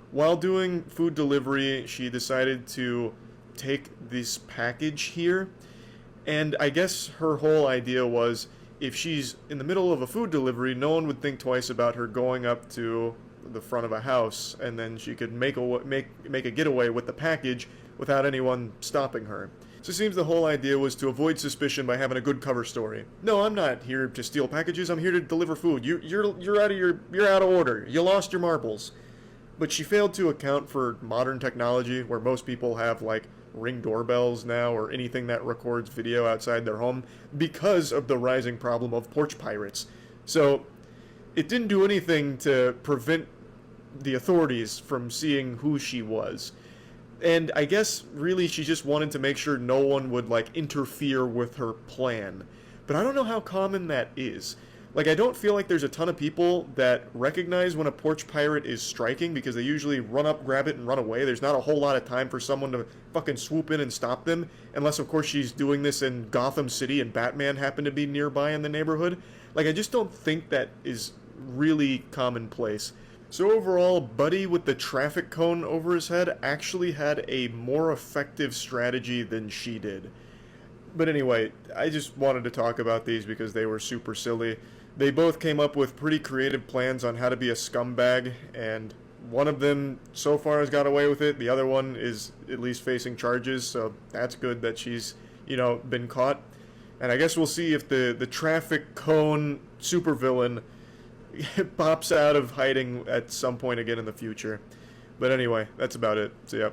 While doing food delivery, she decided to take this package here, and I guess her whole idea was if she's in the middle of a food delivery, no one would think twice about her going up to the front of a house, and then she could make a getaway with the package without anyone stopping her. So it seems the whole idea was to avoid suspicion by having a good cover story. No, I'm not here to steal packages. I'm here to deliver food. You're out of order. You lost your marbles. But she failed to account for modern technology where most people have like Ring doorbells now or anything that records video outside their home because of the rising problem of porch pirates. So it didn't do anything to prevent the authorities from seeing who she was. And I guess really she just wanted to make sure no one would like interfere with her plan. But I don't know how common that is. Like, I don't feel like there's a ton of people that recognize when a porch pirate is striking because they usually run up, grab it, and run away. There's not a whole lot of time for someone to fucking swoop in and stop them, unless, of course, she's doing this in Gotham City and Batman happened to be nearby in the neighborhood. Like, I just don't think that is really commonplace. So overall, Buddy with the traffic cone over his head actually had a more effective strategy than she did. But anyway, I just wanted to talk about these because they were super silly. They both came up with pretty creative plans on how to be a scumbag, and one of them so far has got away with it. The other one is at least facing charges, so that's good that she's, been caught. And I guess we'll see if the traffic cone supervillain pops out of hiding at some point again in the future. But anyway, that's about it. See ya.